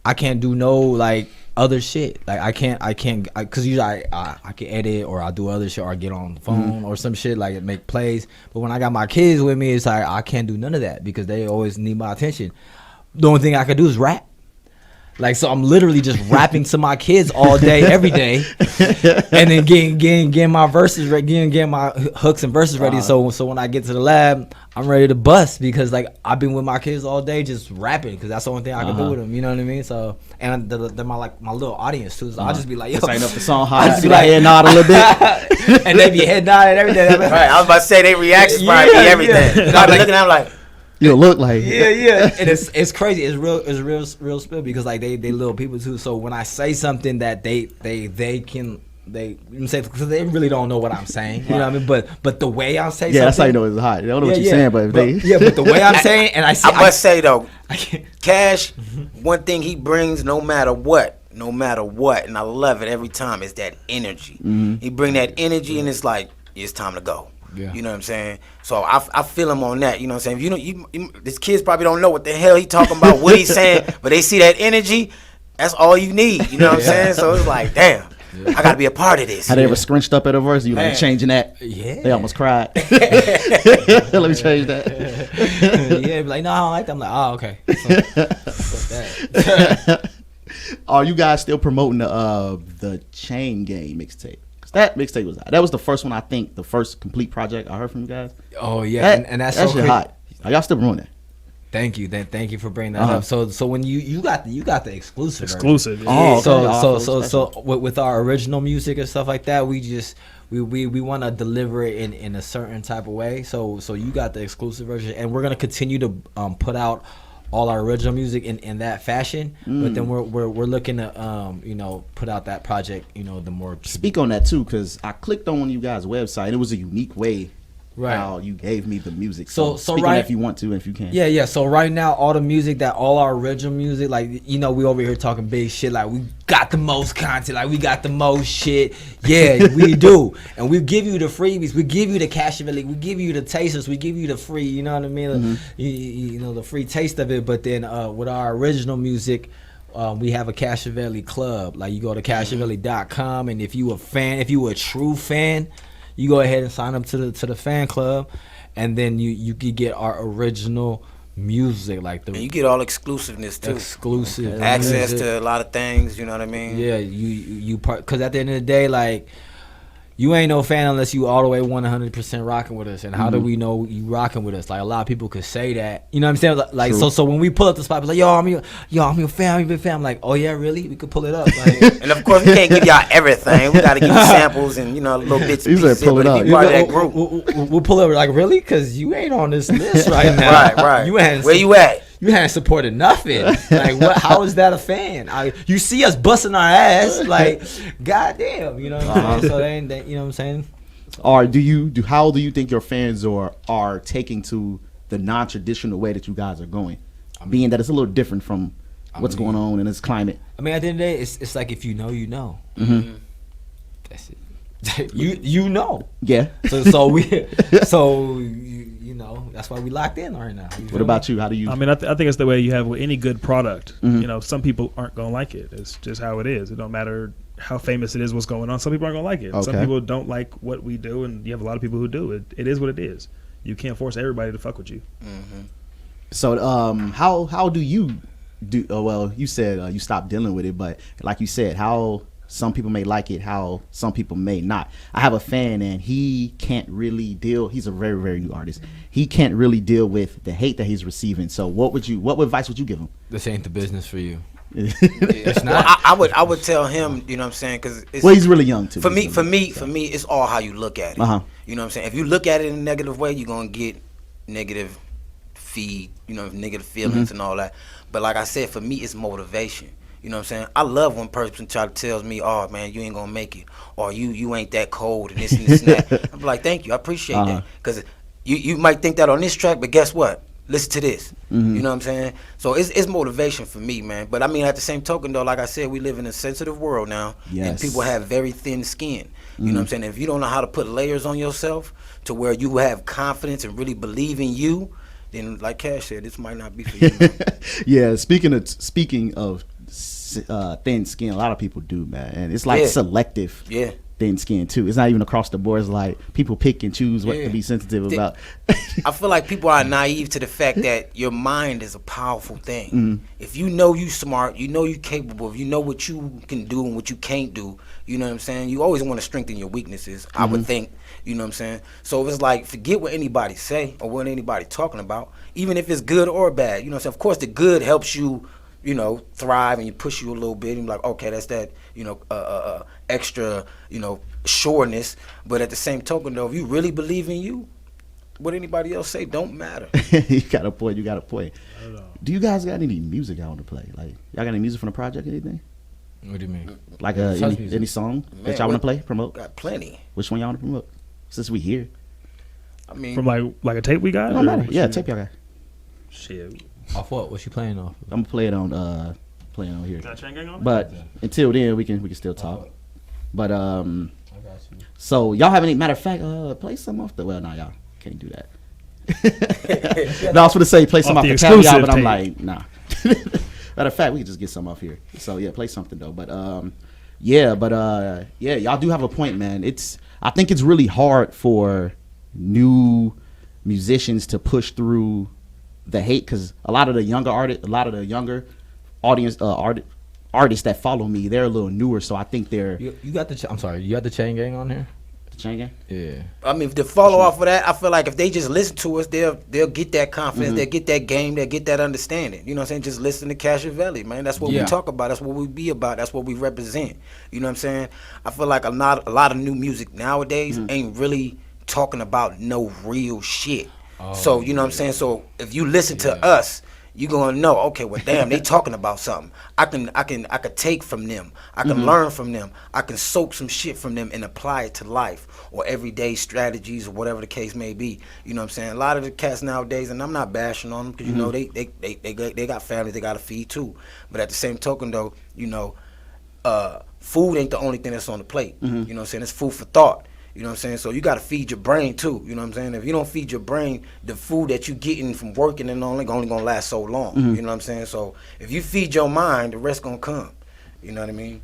S3: I can't do no like other shit. Like I can't because usually I can edit, or I'll do other shit, or I get on the phone or some shit, like make plays. But when I got my kids with me, it's like I can't do none of that because they always need my attention. The only thing I can do is rap. Like, so I'm literally just rapping to my kids all day, every day, and then getting my verses ready, getting my hooks and verses ready. So when I get to the lab, I'm ready to bust, because like I've been with my kids all day just rapping, because that's the only thing I can do with them. You know what I mean? So, and they're my little audience too. So I'll just be like, yo,
S1: sign up the song high, just be like head nod a little bit,
S3: and they be head nodding everything.
S2: Right, I was about to say they reaction probably everything. And I be looking at them like,
S1: you look like
S3: yeah, and it's crazy. It's real spill, because like they little people too. So when I say something that they say, because they really don't know what I'm saying, you know what I mean? But the way I say,
S1: that's how you know it's hot. They don't know what you're saying, but
S3: but the way I'm saying, and I
S2: must say though, Cash, one thing he brings no matter what, and I love it every time, is that energy. He bring that energy, and it's like it's time to go. Yeah. You know what I'm saying? So I feel him on that. You know what I'm saying? These kids probably don't know what the hell he talking about, what he's saying, but they see that energy. That's all you need. You know what I'm saying? So it's like, damn, I got to be a part of this.
S1: Had they ever scrunched up at a verse? You like changing that?
S3: Yeah.
S1: They almost cried. Let me change that.
S3: Yeah, be like, no, I don't like that. I'm like, oh, okay. So,
S1: are you guys still promoting the Chain Gang mixtape? That mixtape was hot. That was the first one, I think, the first complete project I heard from you guys.
S3: Oh yeah, and that's so
S1: shit hot. Are y'all still promoting that?
S3: Thank you for bringing that up. So when you got the exclusive
S4: version.
S3: Yeah. So with our original music and stuff like that, we want to deliver it in a certain type of way. So you got the exclusive version, and we're gonna continue to put out all our original music in that fashion, but then we're looking to put out that project, the more.
S1: Speak on that too, because I clicked on you guys' website. It was a unique way how you gave me the music. So speak on that if you want to, and if you can.
S3: Yeah. So right now, all our original music, like we over here talking big shit, like we got the most content, like we got the most shit. Yeah, we do, and we give you the freebies, we give you the Cashavelli, we give you the tasters, we give you the free. You know what I mean? The free taste of it. But then with our original music, we have a Cashavelli club. Like you go to Cashavelli.com, and if you a true fan, you go ahead and sign up to the fan club, and then you could get our original music, like
S2: and you get all exclusiveness too.
S3: Exclusive
S2: access
S3: music
S2: to a lot of things. You know what I mean?
S3: Yeah, you part, because at the end of the day, like, you ain't no fan unless you all the way 100% rocking with us. And how do we know you rocking with us? Like, a lot of people could say that. You know what I'm saying? Like, so when we pull up the spot, it's like, I'm your fan, I'm your big fan. I'm like, oh yeah, really? We could pull it up. Like,
S2: and of course, we can't give y'all everything. We got to give you samples and little bits and pieces.
S1: Pull it up.
S2: Part of that group.
S3: We'll pull it up. Like, really? Because you ain't on this list right now.
S2: Right.
S3: Where
S2: you at?
S3: You hadn't supported nothing. Like, what? How is that a fan? You see us busting our ass, like, goddamn, you know what I'm saying? So they ain't, you know what I'm saying?
S1: Or how do you think your fans are taking to the non-traditional way that you guys are going, being that it's a little different from what's going on in this climate?
S3: I mean, at the end of the day, it's like, if you know, you know. That's it. you know.
S1: Yeah.
S3: So you know, that's why we locked in right now.
S1: What about you? How do you?
S4: I mean, I think it's the way you have with any good product. You know, some people aren't gonna like it. It's just how it is. It don't matter how famous it is, what's going on. Some people aren't gonna like it.
S1: Okay.
S4: Some people don't like what we do, and you have a lot of people who do. It is what it is. You can't force everybody to fuck with you.
S1: So, how do you do? Well, you said you stopped dealing with it, but like you said, how some people may like it, how some people may not. I have a fan, and he can't really deal. He's a very, very new artist. He can't really deal with the hate that he's receiving. So, what advice would you give him?
S3: This ain't the business for you.
S2: It's not. Well, I would tell him, you know what I'm saying, because
S1: well, he's really young too.
S2: For me, it's all how you look at it. You know what I'm saying. If you look at it in a negative way, you're gonna get negative feed, you know, negative feelings and all that. But like I said, for me, it's motivation. You know what I'm saying? I love when a person try to tells me, "Oh man, you ain't gonna make it," or "You ain't that cold," and this and this and that. I'm like, "Thank you, I appreciate that," because you might think that on this track, but guess what? Listen to this. You know what I'm saying? So it's motivation for me, man. But I mean, at the same token, though, like I said, we live in a sensitive world now, and people have very thin skin. You know what I'm saying? If you don't know how to put layers on yourself to where you have confidence and really believe in you, then like Cash said, this might not be for you.
S1: Yeah. Speaking of thin skin, a lot of people do, man, and it's like selective.
S2: Yeah.
S1: Thin skin too. It's not even across the board. It's like people pick and choose what to be sensitive about.
S2: I feel like people are naive to the fact that your mind is a powerful thing. If you know you smart, you know you capable, if you know what you can do and what you can't do, you know what I'm saying? You always want to strengthen your weaknesses, I would think, you know what I'm saying? So it's like, forget what anybody say or what anybody talking about, even if it's good or bad. You know what I'm saying? Of course, the good helps you, you know, thrive, and you push you a little bit, and you're like, okay, that's that, you know, extra, you know, sureness. But at the same token, though, if you really believe in you, what anybody else say don't matter.
S1: You got a point. Do you guys got any music I want to play? Like, y'all got any music from the project? Anything?
S3: What do you mean?
S1: Like any song that y'all want to play, promote?
S2: Got plenty.
S1: Which one y'all want to promote? Since we here.
S2: I mean,
S4: From like a tape we got?
S1: No matter. Yeah, tape y'all got.
S4: Shit.
S3: Off what? What's you playing off?
S1: I'm gonna play it on here.
S4: Got Chain Gang on it?
S1: But until then, we can still talk. But so y'all have any? Matter of fact, play some off the. Well, nah, y'all can't do that. No, I was gonna say play some off the caveat, but I'm like, nah. Matter of fact, we can just get some off here. So yeah, play something though. But yeah, y'all do have a point, man. I think it's really hard for new musicians to push through the hate, because a lot of the younger audience artists that follow me, they're a little newer, so I think they're.
S3: You got the I'm sorry, you got the Chain Gang on here?
S1: The Chain Gang?
S3: Yeah.
S2: I mean, to follow off of that, I feel like if they just listen to us, they'll get that confidence, they'll get that game, they'll get that understanding. You know what I'm saying? Just listen to Cashavelli, man. That's what we talk about. That's what we be about. That's what we represent. You know what I'm saying? I feel like a lot of new music nowadays ain't really talking about no real shit. So, you know what I'm saying? So, if you listen to us, you're going to know, okay, well, damn, they talking about something. I could take from them. I can learn from them. I can soak some shit from them and apply it to life or everyday strategies or whatever the case may be. You know what I'm saying? A lot of the cats nowadays, and I'm not bashing on them because, you know, they got families, they got to feed too. But at the same token, though, you know, food ain't the only thing that's on the plate. You know what I'm saying? It's food for thought. You know what I'm saying? So you got to feed your brain too. You know what I'm saying? If you don't feed your brain, the food that you getting from working and only going to last so long. You know what I'm saying? So if you feed your mind, the rest going to come. You know what I mean?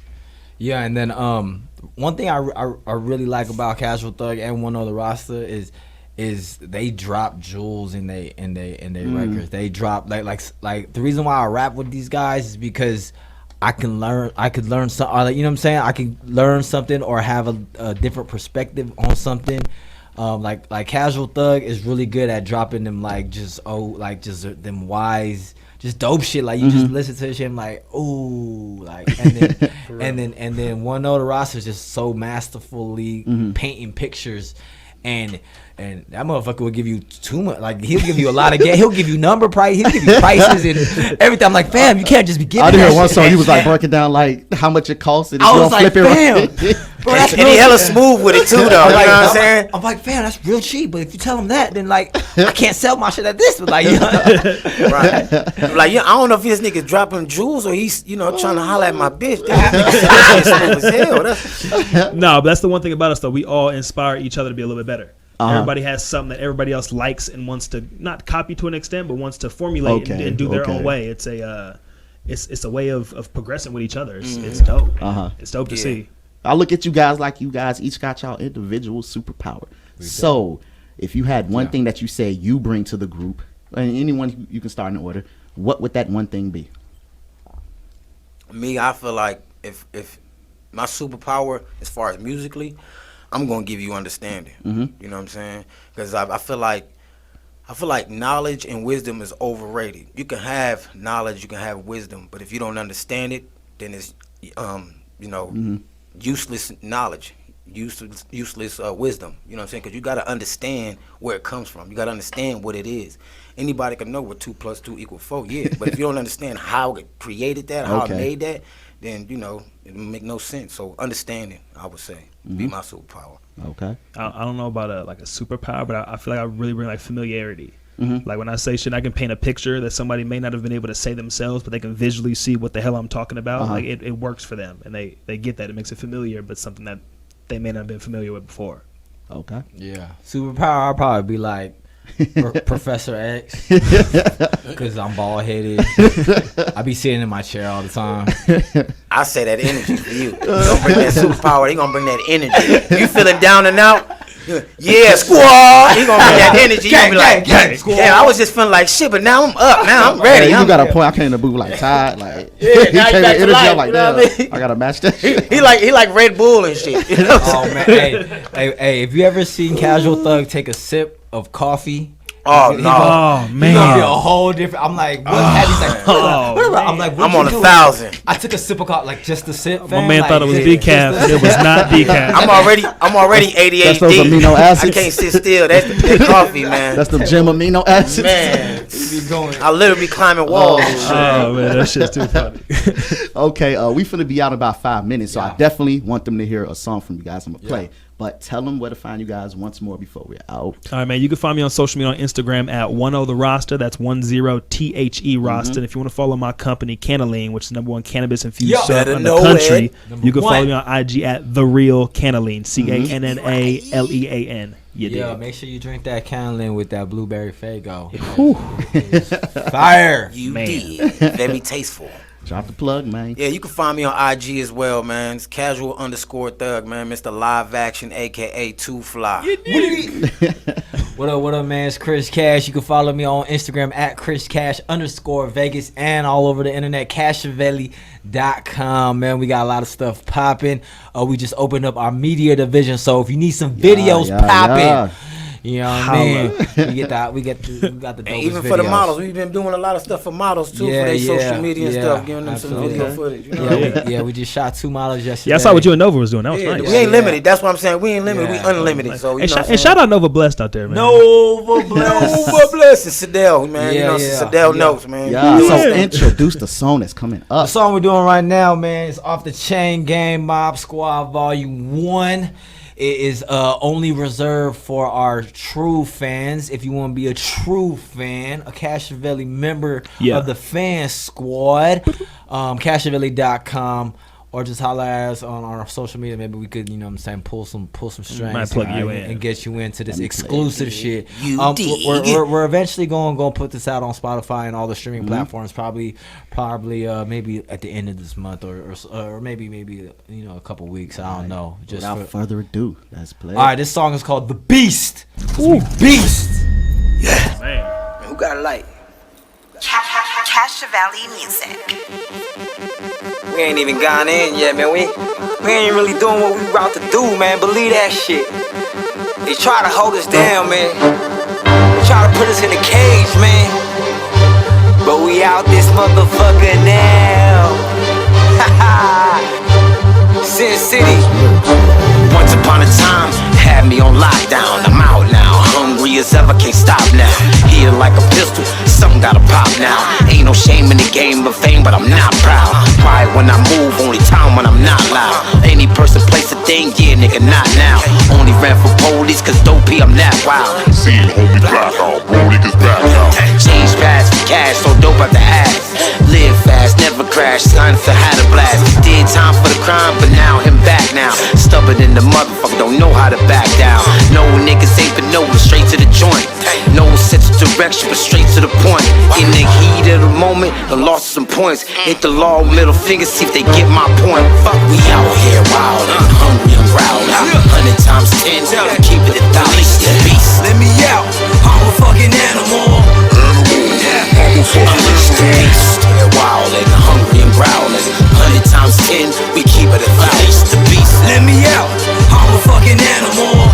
S3: Yeah, and then one thing I really like about Casual Thug and One Other Roster is they drop jewels in they records. They drop like the reason why I rap with these guys is because I could learn something. You know what I'm saying? I can learn something or have a different perspective on something. Like Casual Thug is really good at dropping them just them wise, just dope shit. Like you just listen to this shit, I'm like, ooh, like and then One Other Roster is just so masterfully painting pictures. And And that motherfucker will give you too much. Like, he'll give you a lot of game. He'll give you number price. He'll give you prices and everything. I'm like, fam, you can't just be giving.
S1: I did
S3: that
S1: hear one
S3: shit.
S1: song. He was like breaking down like how much it costs. And
S3: I was like,
S1: flip
S3: fam.
S1: it
S3: Bro, that's
S2: And he hella smooth with it too, though. You know what I'm saying?
S3: I'm like, fam, that's real cheap. But if you tell him that, then like, I can't sell my shit at this. But like, you know.
S2: Right. Like, I don't know if this nigga's dropping jewels or he's, trying to holler at my bitch. That nigga smooth as hell.
S4: No, but that's the one thing about us though. We all inspire each other to be a little bit better.
S1: Uh-huh.
S4: Everybody has something that everybody else likes and wants to not copy to an extent, but wants to formulate and do their own way. It's a it's a way of progressing with each other. It's dope. It's dope to see.
S1: I look at you guys like you guys each got y'all individual superpower. So if you had one thing that you say you bring to the group, and anyone you can start in order, what would that one thing be?
S2: Me, I feel like if my superpower as far as musically, I'm gonna give you understanding. You know what I'm saying? Because I feel like knowledge and wisdom is overrated. You can have knowledge, you can have wisdom, but if you don't understand it, then it's useless knowledge, useless wisdom. You know what I'm saying? Because you got to understand where it comes from. You got to understand what it is. Anybody can know what 2 + 2 = 4. Yeah, but if you don't understand how it created that, how it made that, then it make no sense. So understanding, I would say, be my superpower.
S1: Okay.
S4: I don't know about a superpower, but I feel like I really bring like familiarity. Like when I say shit, I can paint a picture that somebody may not have been able to say themselves, but they can visually see what the hell I'm talking about. Like it works for them, and they get that. It makes it familiar, but something that they may not have been familiar with before.
S1: Okay.
S3: Yeah. Superpower, I'll probably be like Professor X, because I'm bald headed. I be sitting in my chair all the time.
S2: I say that energy for you. You gonna bring that superpower. They gonna bring that energy. You feeling down and out? Yeah, squad. He gonna bring that energy. You gonna be like, yeah, I was just feeling like shit, but now I'm up. Now I'm ready.
S1: Hey, you got a point. I came in the booth like tired, like
S2: Yeah,
S1: he
S2: now
S1: came
S2: you back
S1: with
S2: to
S1: energy.
S2: life,
S1: I'm like,
S2: you know what I mean?
S1: I gotta match that. Shit.
S2: He like Red Bull and shit. You know what I'm
S3: Oh man, hey, if you ever seen Casual Thug take a sip of coffee?
S2: Oh
S3: He
S2: no!
S4: Oh
S3: It's
S4: man,
S3: gonna be a whole different. I'm like, what's happening? He's like, I'm like,
S2: I'm on 1,000.
S3: I took a sip of coffee, like just a sip.
S4: my man thought it was decaf. It was not decaf.
S2: I'm already ADHD.
S1: That's those amino acids.
S2: I can't sit still. That's that coffee, man.
S1: That's the gym amino acids.
S2: Man,
S3: Be going.
S2: I literally be climbing walls. and shit.
S4: Oh man, that shit's too funny.
S1: Okay, we finna be out in about 5 minutes, so I definitely want them to hear a song from you guys. I'm gonna play, but tell them where to find you guys once more before we're out.
S4: All right, man. You can find me on social media on Instagram at 10the roster. That's 10THE roster. And if you want to follow my company, Canaline, which is the #1 cannabis infused syrup
S2: better
S4: in the
S2: know
S4: country,
S2: it.
S4: you can
S3: one.
S4: follow me on IG at The Real Canaline. CANNALEAN.
S3: Yeah, make sure you drink that Canlin with that blueberry Faygo. Fire.
S2: You
S4: Man.
S2: did. Very tasteful.
S1: Drop the plug, man.
S2: Yeah, you can find me on IG as well, man. It's casual_thug, man. Mr. Live Action, aka 2 Fly.
S3: What up, man? It's Chris Cash. You can follow me on Instagram at ChrisCash_Vegas and all over the internet, Cashavelli.com, man. We got a lot of stuff popping. We just opened up our media division, so if you need some videos popping, you know what I mean? we got the
S2: And
S3: dopest
S2: even for the
S3: videos.
S2: models, we've been doing a lot of stuff for models too, for their social media and stuff, giving them some video footage. You know?
S3: We just shot 2 models yesterday.
S4: Yeah, I saw what you and Nova was doing. That was nice.
S2: We ain't limited. That's what I'm saying. We ain't limited.
S3: Yeah.
S2: We unlimited. So you know what I'm
S4: And
S2: saying?
S4: shout out Nova Blessed out there, man.
S3: Nova Bless.
S2: Nova Bless and Sedell, man.
S3: Yeah,
S2: you know,
S3: yeah.
S2: Sedell
S3: Yeah.
S2: notes, man.
S1: Yeah, so introduce the song that's coming
S3: The
S1: up.
S3: song we're doing right now, man, is Off the Chain Gang Mob Squad Volume 1. It is only reserved for our true fans. If you want to be a true fan, a Cashavelli member of the fan squad, Cashavelli.com, or just holler at us on our social media. Maybe we could, you know what I'm saying, pull some strings.
S4: Might plug you in.
S3: And get you into this exclusive shit.
S2: You dig.
S3: We're eventually going to put this out on Spotify and all the streaming platforms. Probably maybe at the end of this month or maybe you know, a couple weeks. I don't know. Just
S1: Without further ado, let's play.
S3: all right, this song is called The Beast. Beast.
S4: Man.
S2: Who got a light?
S5: Cashavelli music.
S2: We ain't even gone in yet, man. We ain't really doing what we about to do, man. Believe that shit. They try to hold us down, man. They try to put us in a cage, man. But we out this motherfucker now. Sin City. Once upon a time, had me on lockdown. I'm out now.
S5: fame, but I'm not proud. Quiet when I move, only time when I'm not loud. Any person, place, a thing, yeah, nigga, not now. Only ran for police, cause dopey, I'm that wild.
S6: See, homie, black out, bro, niggas back out.
S5: Change fast for cash, so dope at the ass. Live fast, never crash, science I had a blast. Did time for the crime, but now him back now. Stubborn in the motherfucker, don't know how to back down. No niggas ain't been no, straight to the joint. No sense of direction, but straight to the point. In the heat of the moment, I lost some points. Hit the law, middle finger, see if they get my point. Fuck, we out here wild and hungry and growling. 100 times 10, keep it 1,000. Beast,
S7: Let me out, I'm a fucking animal.
S5: unleash the beast. Yeah, wild and hungry and growling. 100 times 10, we keep it 1,000. The beast.
S7: Let me out, I'm a fucking animal.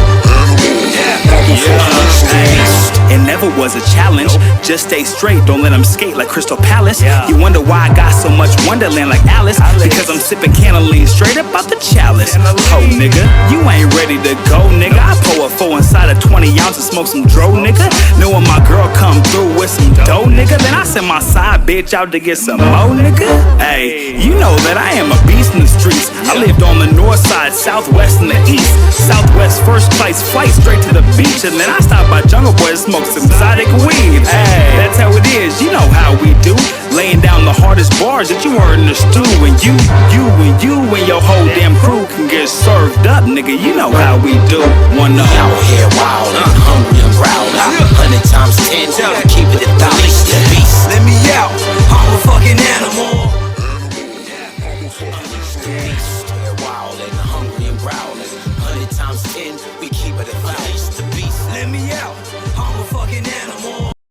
S8: It never was a challenge. Just stay straight, don't let them skate like Crystal Palace. You wonder why I got so much Wonderland like Alice. Because I'm sipping Cannelline straight up out the chalice. Oh nigga, you ain't ready to go, nigga. I pour a 4 inside a 20 ounce and smoke some dro, nigga. Knowing my girl come through with some dough, nigga. Then I send my side bitch out to get some more, nigga. Hey, you know that I am a beast in the streets. I lived on the north side, southwest, and the east. Southwest first place flight straight to the beach. And then I stopped by Jungle Boy to smoke some exotic weed. Hey, that's how it is, you know how we do. Laying down the hardest bars that you heard in the stew. And you and your whole damn crew can get served up, nigga. You know how we do. One up.
S5: Out here wild and hungry and growling. 100 times 10, keep it 1,000. The beast.
S7: Let me out, I'm a fucking animal.
S5: Unleash the beast. Yeah, wild and hungry and growling. 100 times 10, we keep it 1,000. The beast.
S7: Let me out, I'm a fucking animal.